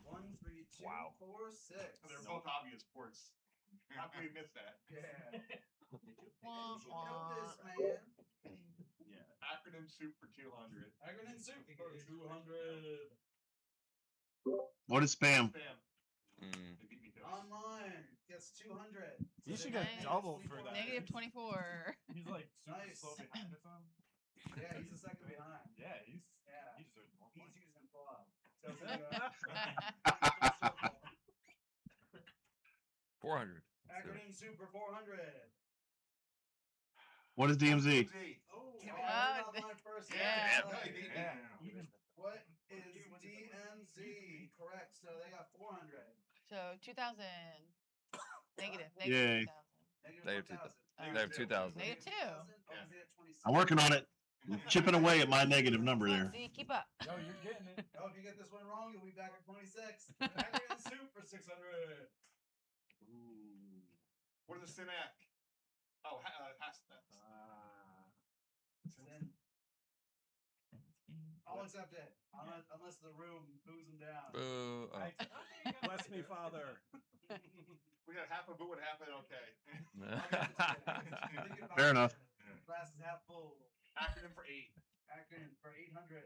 1, 3, 2, Wow. 4, 6. They're both obvious ports. How can we miss that? Yeah. Wah, You should know wah. this, man. Yeah. Acronym soup for 200. Acronym soup for 200. What is spam? Spam. Online gets 200. You So should they get minus double for 24. that. Negative 24. He's like super Nice. slow behind us on. Yeah, he's a second behind. Yeah, he Yeah. deserves more He's points. using Bob. So we go. 400. Acronym soup for 400. What is DMZ? Oh, Yeah. not my first. Yeah. What is DMZ? Correct. So they got 400. So 2000. Negative. Yay. Negative 2000. Negative 2000. Negative 2. I'm working on it. Chipping away at my negative number Come on, there. Z, keep up. Yo, you're getting it. Oh, if you get this one wrong, you'll be back at 26. Macaroni and soup for 600. What is the Synac? Oh, Hashtag. I'll accept it. Unless the room moves them down. Boo. Oh. Bless me, Father. We got half a boo and half an okay. Fair enough. Glass is half full. Acronym for 8. Acronym for 800.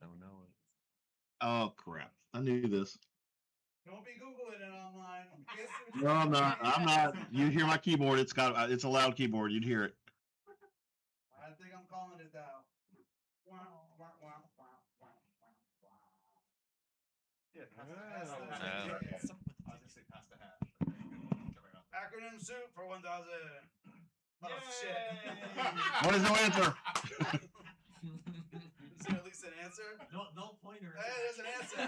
Don't know it. Oh crap! I knew this. Don't be Googling it online. No, I'm not. I'm not. You hear my keyboard? It's a loud keyboard. You'd hear it. I think I'm calling it though. Yeah, Oh. I was gonna say pass the hat. Acronym soup for 1,000. Oh shit. What is the answer? Is there at least an answer? No pointer. Hey, there's an answer.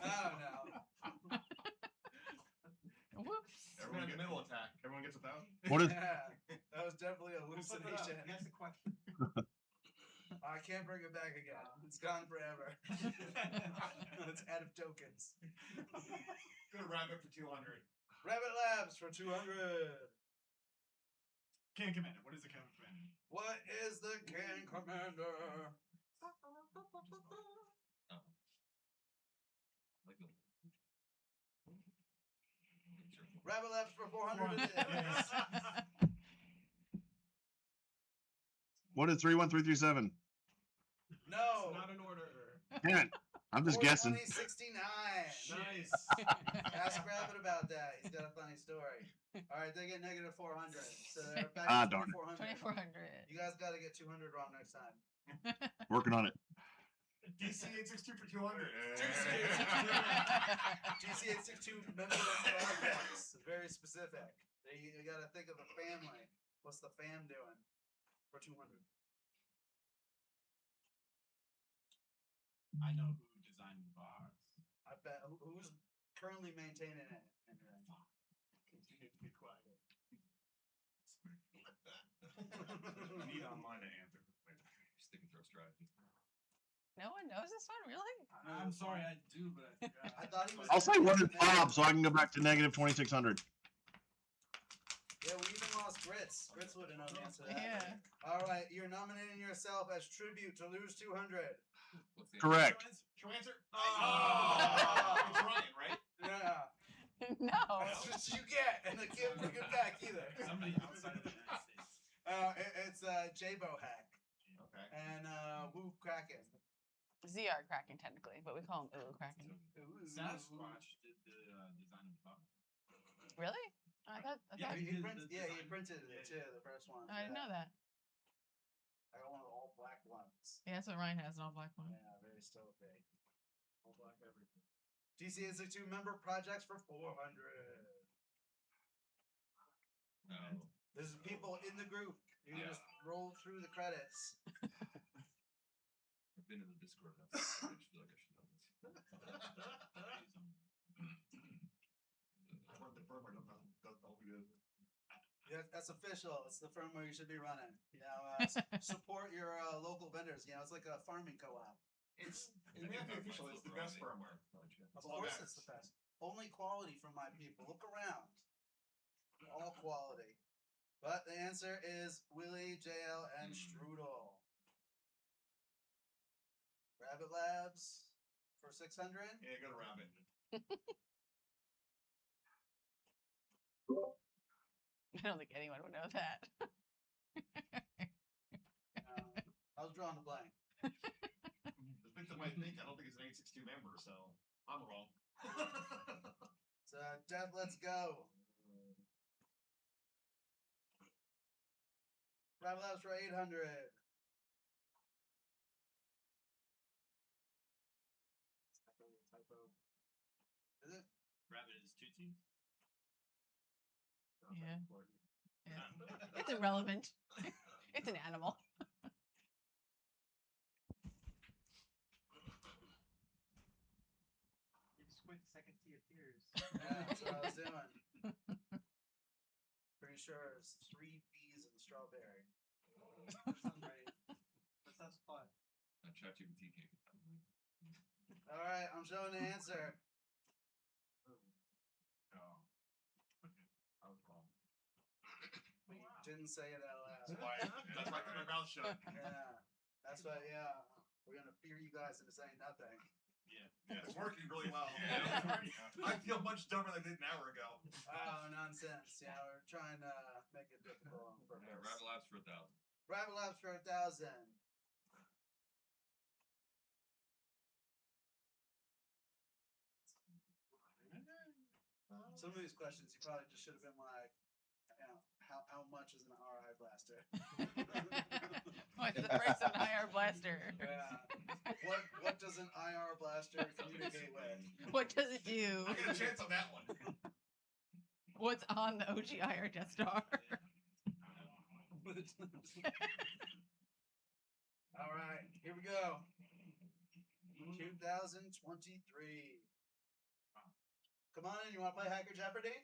I don't know. Whoops. Everyone in the middle attack. Everyone gets 1,000. What is? Yeah, that was definitely a hallucination. That's the question. I can't bring it back again. It's gone forever. It's out of tokens. Go to Rabbit for 200. Rabbit Labs for 200. Can Commander. What is the Can Commander? What is the Can Commander? Rabbit Labs for 400. What is 31337? No. Not in order. Damn it! I'm just guessing. 2069. Nice. Ask Rabbit about that. He's got a funny story. All right, they get negative 400. So they're back Ah, to darn it. 2,400. You guys got to get 200 wrong next time. Working on it. DC862 for 200. DC862 member projects. Very specific. You got to think of the family. What's the fam doing for 200? I know who designed the box. I bet. Who's currently maintaining it? Continue to be quiet. Need online to answer. Stick and throw strategy. No one knows this one, really? I'm sorry, I do, but I forgot. I thought he was. I'll say what is Bob, so I can go back to negative 2,600. Yeah, we even lost Grits. Grits would have known the answer to that. Yeah. All right, you're nominating yourself as tribute to lose 200. Correct. True answer? Oh. It's Ryan, right? Yeah. No. That's what you get, and the kid didn't get back either. Somebody outside of the United States. It's J-Bo Hack Okay. and Woo Kraken. ZR Kraken, technically, but we call him Ooh Kraken. Sasquatch did the design of the box. Really? I thought. Yeah, He printed it too, the first one. I didn't know that. I got one of the all black ones. Yeah, that's what Ryan has, an all black one. Yeah, very stealthy. All black everything. DC862 member projects for 400. No. This is people in the group. You can just roll through the credits. I've been in the Discord. I feel like I should know this. I want the firmware doesn't help you. Yeah, that's official. It's the firmware you should be running. You know, support your local vendors. You know, it's like a farming co-op. It's official. It's the best firmware. Of course, it's the best. Only quality from my people. Look around. All quality. But the answer is Willie, JL, and Strudel. Rabbit Labs for 600. Yeah, go to Rabbit. I don't think anyone would know that. I was drawing the blank. The victim might think I don't think it's an 862 member, so I'm wrong. So, Jeff, let's go. Rabbit Labs for 800. rabbit is two teeth. Yeah. Yeah. It's irrelevant. It's an animal. You squint the second T appears. Yeah, that's what I was doing. Pretty sure it's 3 B's in the strawberry. Right. That sounds fun. ChatGPT came. All right, I'm showing the answer. Oh. I was wrong. We didn't say it out loud. That's why I kept my mouth shut. Yeah, that's why. Yeah, we're gonna fear you guys into saying nothing. Yeah, it's working really well. Yeah. I feel much dumber than I did an hour ago. Oh, nonsense. Yeah, we're trying to make it difficult on purpose. Yeah, Rabbit Labs for 1,000. Rabbit Labs for 1,000. Some of these questions you probably just should have been like, you know, how much is an RI blaster? What's the price of an IR blaster? Yeah. What does an IR blaster communicate with? What does it do? I get a chance on that one. What's on the OG IR Death Star? All right, here we go. 2023. Come on in, you want to play Hacker Jeopardy?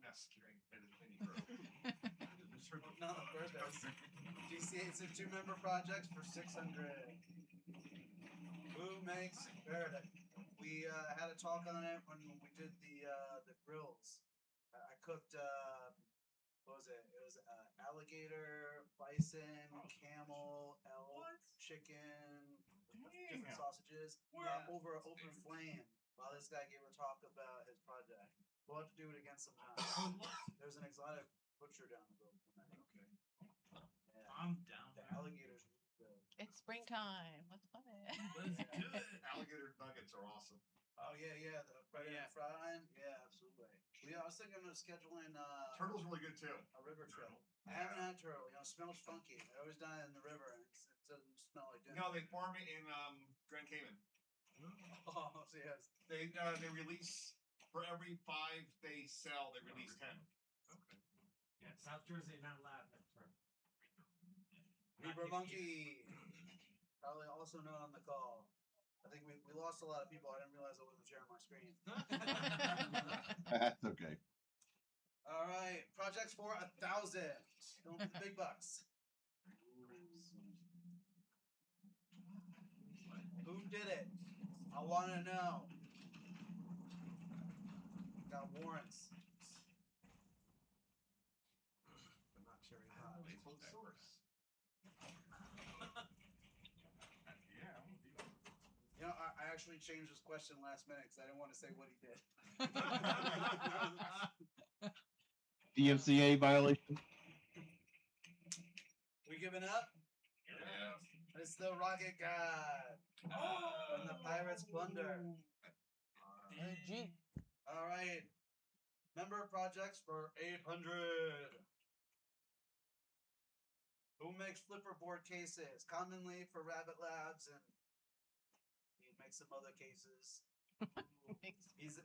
That's scary. Not on purpose. DC862 member projects for 600. Who makes Verdict? We had a talk on it when we did the grills. I cooked what was it? It was alligator, bison, camel, elk, chicken, different sausages over an open flame while this guy gave a talk about his project. We'll have to do it again sometime. There's an exotic butcher down the road from that. Okay. Yeah. I'm down. The alligators are good. It's springtime. Let's play it. Let's do it. Alligator nuggets are awesome. Oh yeah. The breaded and fried. Yeah, absolutely. I was thinking of scheduling Turtle's really good too. a river trip. I haven't had turtle. You know, it smells funky. I always dine in the river, and it doesn't smell like dinner. No, they farm it in Grand Cayman. Oh, yes. They release for every 5 they sell, they release 10. Okay. Yeah, South Jersey, not allowed. That's right. Reaper Monkey, probably also known on the call. I think we lost a lot of people. I didn't realize I wasn't sharing my screen. That's okay. All right, projects for 1,000. Going for the big bucks. Who did it? I want to know. Got warrants. I'm not sharing that. Source. You know, I actually changed this question last minute because I didn't want to say what he did. DMCA violation. We giving up? Yeah. It's the Rocket God. And the Pirates Plunder. G. All right. Member projects for 800. Who makes flipperboard cases? Commonly for Rabbit Labs, and he makes some other cases. He's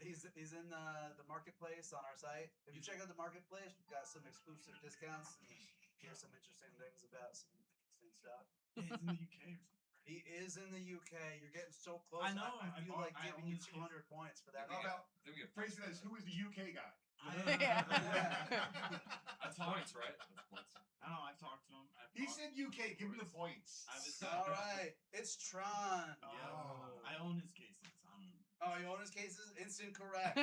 in the marketplace on our site. If you check out the marketplace, we've got some exclusive discounts and hear some interesting things about some interesting stuff. He's in the UK or something. He is in the UK. You're getting so close. I know. I feel like I giving you almost- 200 points for that. How about Then we get phrasing that as who is the UK guy? That's points, right? That's points. I don't know. I've talked to him. He said UK. Give him the points. All right, it's Tron. Yeah. I own his cases. Oh, you own his cases? Instant correct.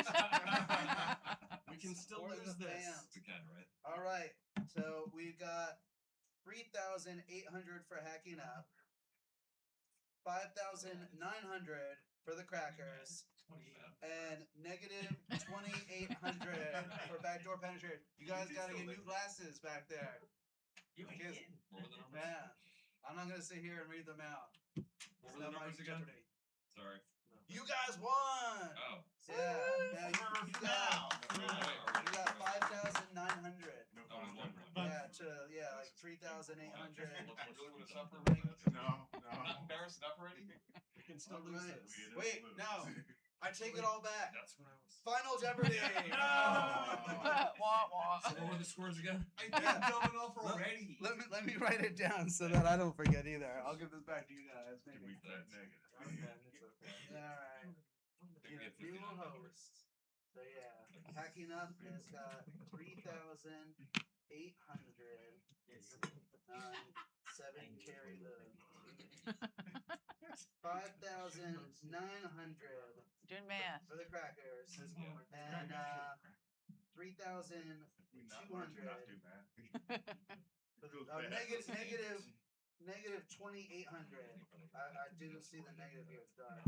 We can still Support lose the this. fans. We can, right? All right, so we've got 3,800 for hacking up, 5,900 for the crackers, and negative 2,800 for backdoor penetration. You guys got to get new glasses back there. You ain't Kids. kidding. What were the numbers? Yeah, I'm not gonna sit here and read them out. What were the numbers again? Sorry. You guys won. Oh. Yeah, you got 5,900. Oh, it was one. Yeah, to like 3,800. Really want to suffer? No, no. Embarrassed enough already? We can still lose Alright. this. Wait, no. I take it all back. That's when I was. Final Jeopardy. Wah, wah. So what were the scores again? I did dumb enough already. Let me write it down so that I don't forget either. I'll give this back to you guys. Maybe. That's negative. Alright. Need a new host. So yeah, packing up has got 3,800. 7 carry load. 5,900 Doing math. for the crackers. And 3,200. Negative 2,800. I didn't see the negative here. It's dark.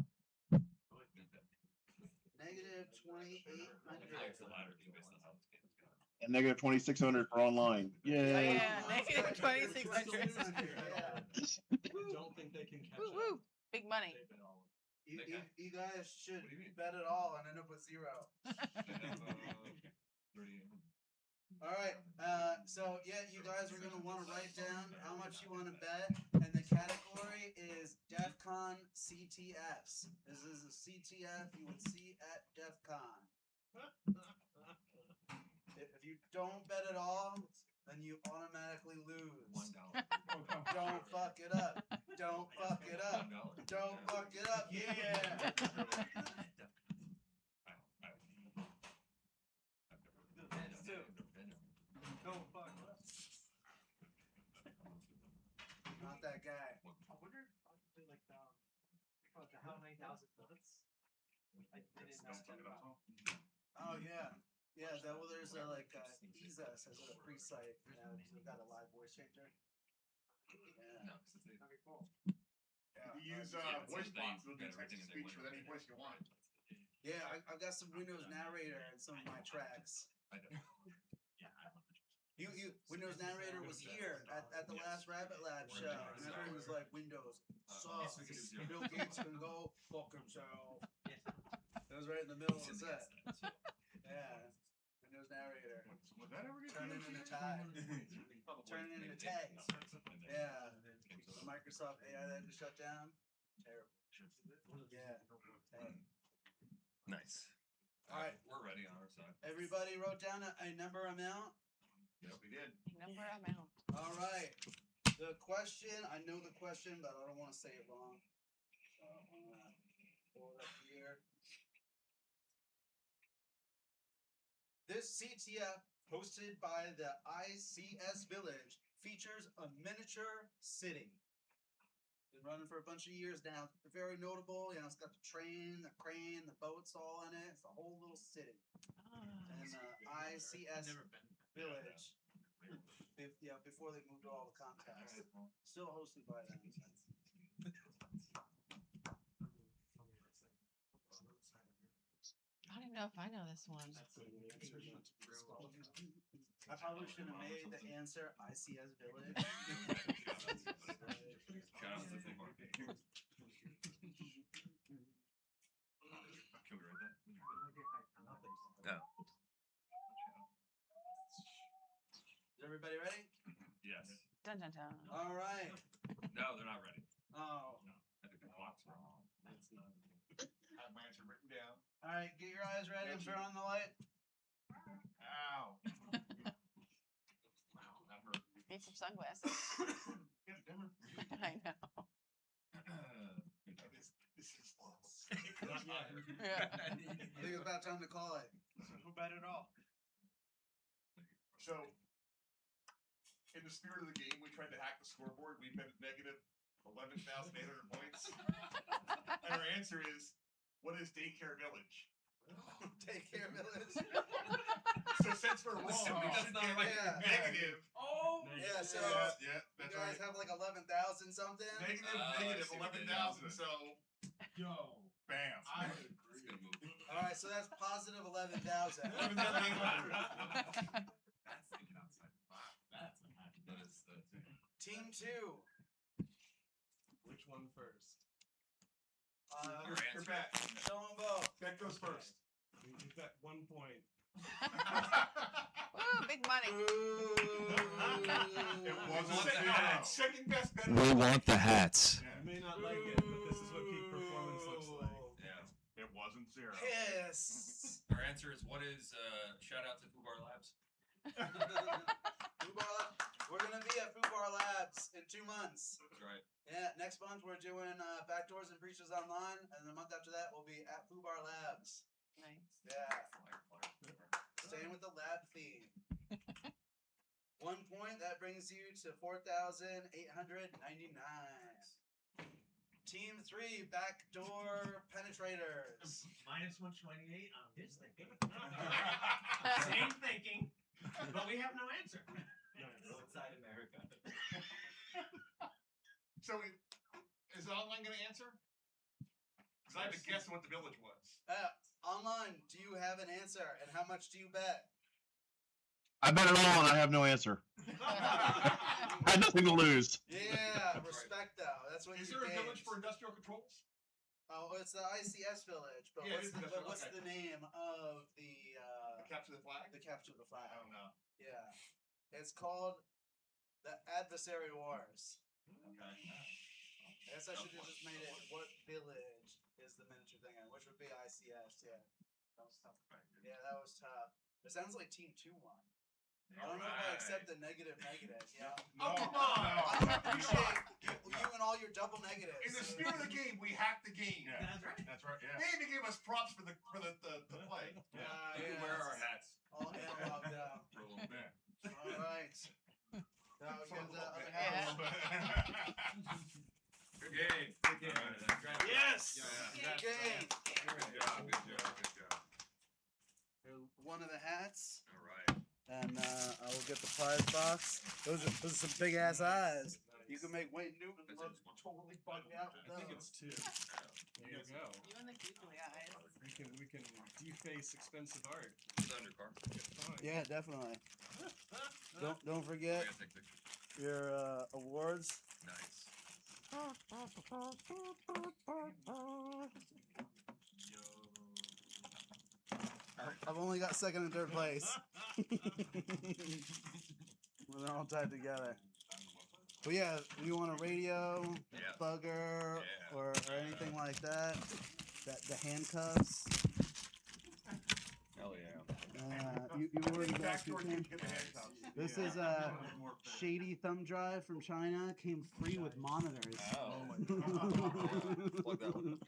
Negative 2,800. And negative 2,600 for online. Oh, Yay! yeah, negative 2,600. Yeah. I don't think they can catch Woo, up. woo. Big money. You guys should bet it all and end up with 0. All right. So yeah, you guys are gonna want to write down how much you want to bet, and the category is DEF CON CTFs. This is a CTF you would see at DEF CON. If you don't bet at all, then you automatically lose. Don't fuck it up. Don't fuck it up. Don't fuck it up. Yeah. Don't fuck up. Not that guy. I wonder if I could do like the how many thousand minutes. I didn't know. Oh yeah. Yeah, well, there's ESA has a free site. They've got a live voice changer. Yeah. That'd be cool. You use voice box. It'll do text to speech with any voice you want. Yeah, I've got some Windows narrator in some of my tracks. Windows narrator was here at the last Rabbit Lab show, and everyone was like, Windows sucks. Bill Gates can go fuck himself. That was right in the middle of the set. Yeah. Windows narrator. Would that ever get Turning into tags. Turning into tags. Yeah. Microsoft AI that just shut down. Terrible. Yeah. Nice. All right. We're ready on our side. Everybody wrote down a number amount. Yep, we did. Number amount. All right. The question, I know the question, but I don't want to say it wrong. So I'm gonna pull it up here. This CTF, hosted by the ICS Village, features a miniature city. Been running for a bunch of years now. Very notable. It's got the train, the crane, the boats all in it. It's a whole little city. And ICS Village. Before they moved to all the Comcast. Still hosted by them. I don't even know if I know this one. I probably should have made the answer ICS Village. Shout out to the market. Can we write that? No. Is everybody ready? Yes. Dun dun dun. All right. No, they're not ready. Oh. No. I think the clock's wrong. That's not. I have my answer written down. All right, get your eyes ready and turn on the light. Ow. Wow, that hurt. Need some sunglasses. Yeah, dimmer. I know. This is false. Yeah. I think it's about time to call it. So who bet it all? So, in the spirit of the game, we tried to hack the scoreboard. We bet negative 11,800 points. And our answer is, what is Daycare Village? Daycare Village. So since we're wrong, we should get negative. Oh. Yeah, so Yeah, you that's guys right. have like 11,000 something? Negative 11,000. So, Yo. bam. I agree. All right, so that's positive 11,000. That's thinking outside the box. That's a hack. That is. Team 2. Which one first? Your Your answer. bet. Show them both. Bet goes first. We bet 1 point. Woo! Ooh, big money. It wasn't the second, hats. second best bet. We want the hats. You may not like it, but this is what peak performance looks like. Yeah. It wasn't zero. Yes. Our answer is what is shout out to Fubar Labs. We're gonna be at Fubar Labs in 2 months. That's right. Yeah, next month we're doing Backdoors and Breaches Online, and the month after that we'll be at Fubar Labs. Nice. Yeah. Staying with the lab theme. 1 point, that brings you to 4,899. Team 3, Backdoor Penetrators. Minus 128 on his thinking. Same thinking, but we have no answer. Outside America. So is online going to answer? Because I have to guess what the village was. Online, do you have an answer, and how much do you bet? I bet it all, and I have no answer. I had nothing to lose. Yeah, respect though. That's what Is you there a gained. village for industrial controls? Oh, it's the ICS village, but Yeah, what's, it is the, industrial, what's okay. the name of the Capture the flag? the capture the flag? I don't know. Yeah, it's called the Adversary Wars. Okay. I guess I should have just made it. What village is the miniature thing in? Which would be ICS? Yeah. That was tough. Yeah, that was tough. It sounds like Team 2 won. I don't know if I accept the negative. Yeah. No, Come on! no. I don't appreciate you and all your double negatives. In the spirit of the game, we hacked the game. Yeah. That's right. That's right. Yeah. They even gave us props for the play. You can wear our hats. All analog down. For a little bit. All right. Now we For a get the little other bit. half. Good game. Good game. Yes. Yeah. Good game. Good job. Good job. Good job. One of the hats, All right. and I will get the prize box. Those are some big ass eyes. You can make Wayne Newton look totally bugged out. I think it's 2. There you go. You and the googly eyes. We can deface expensive art. Put that on your car. Fine. Yeah, definitely. Don't forget I gotta take pictures. your awards. Nice. I've only got second and third place. They're all tied together. But yeah, you want a radio, Yeah. bugger, Yeah. or anything like that? The handcuffs. Hell yeah. You already got Backdoor two team things. get the handcuffs. This is a shady thumb drive from China. Came free with monitors. Oh my god. Plug that one up.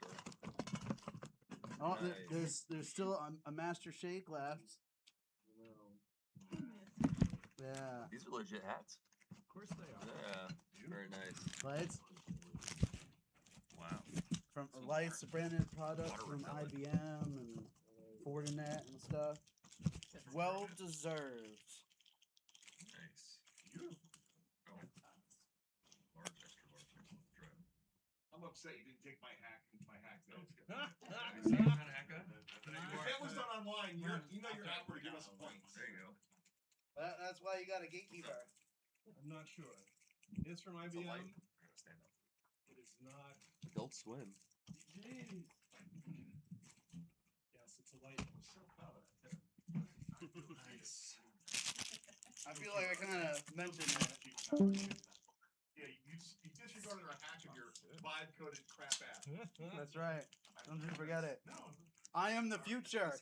Oh, Nice. there's still a Master Shake left. Yeah. These are legit hats. Of course they are. Yeah. Very nice. Lights Wow. from Lights, a branded product Water from repellent. IBM and Fortinet and stuff. Well deserved. Nice. Oh. Large, extra large. Try it. I'm upset you didn't take my hack notes. See what kind of hat guy? If that was done online, you know you're not going to give us points. There you go. That's why you got a gatekeeper. I'm not sure. It's from It's a IBM. light. We're gonna stand up. It is not. Adult Swim. Yes, it's a light. We're so proud of that. Nice. I feel like I kind of mentioned it. Yeah, you disregarded our hack of your vibe-coded crap app. That's right. Don't you forget it. No. I am the future.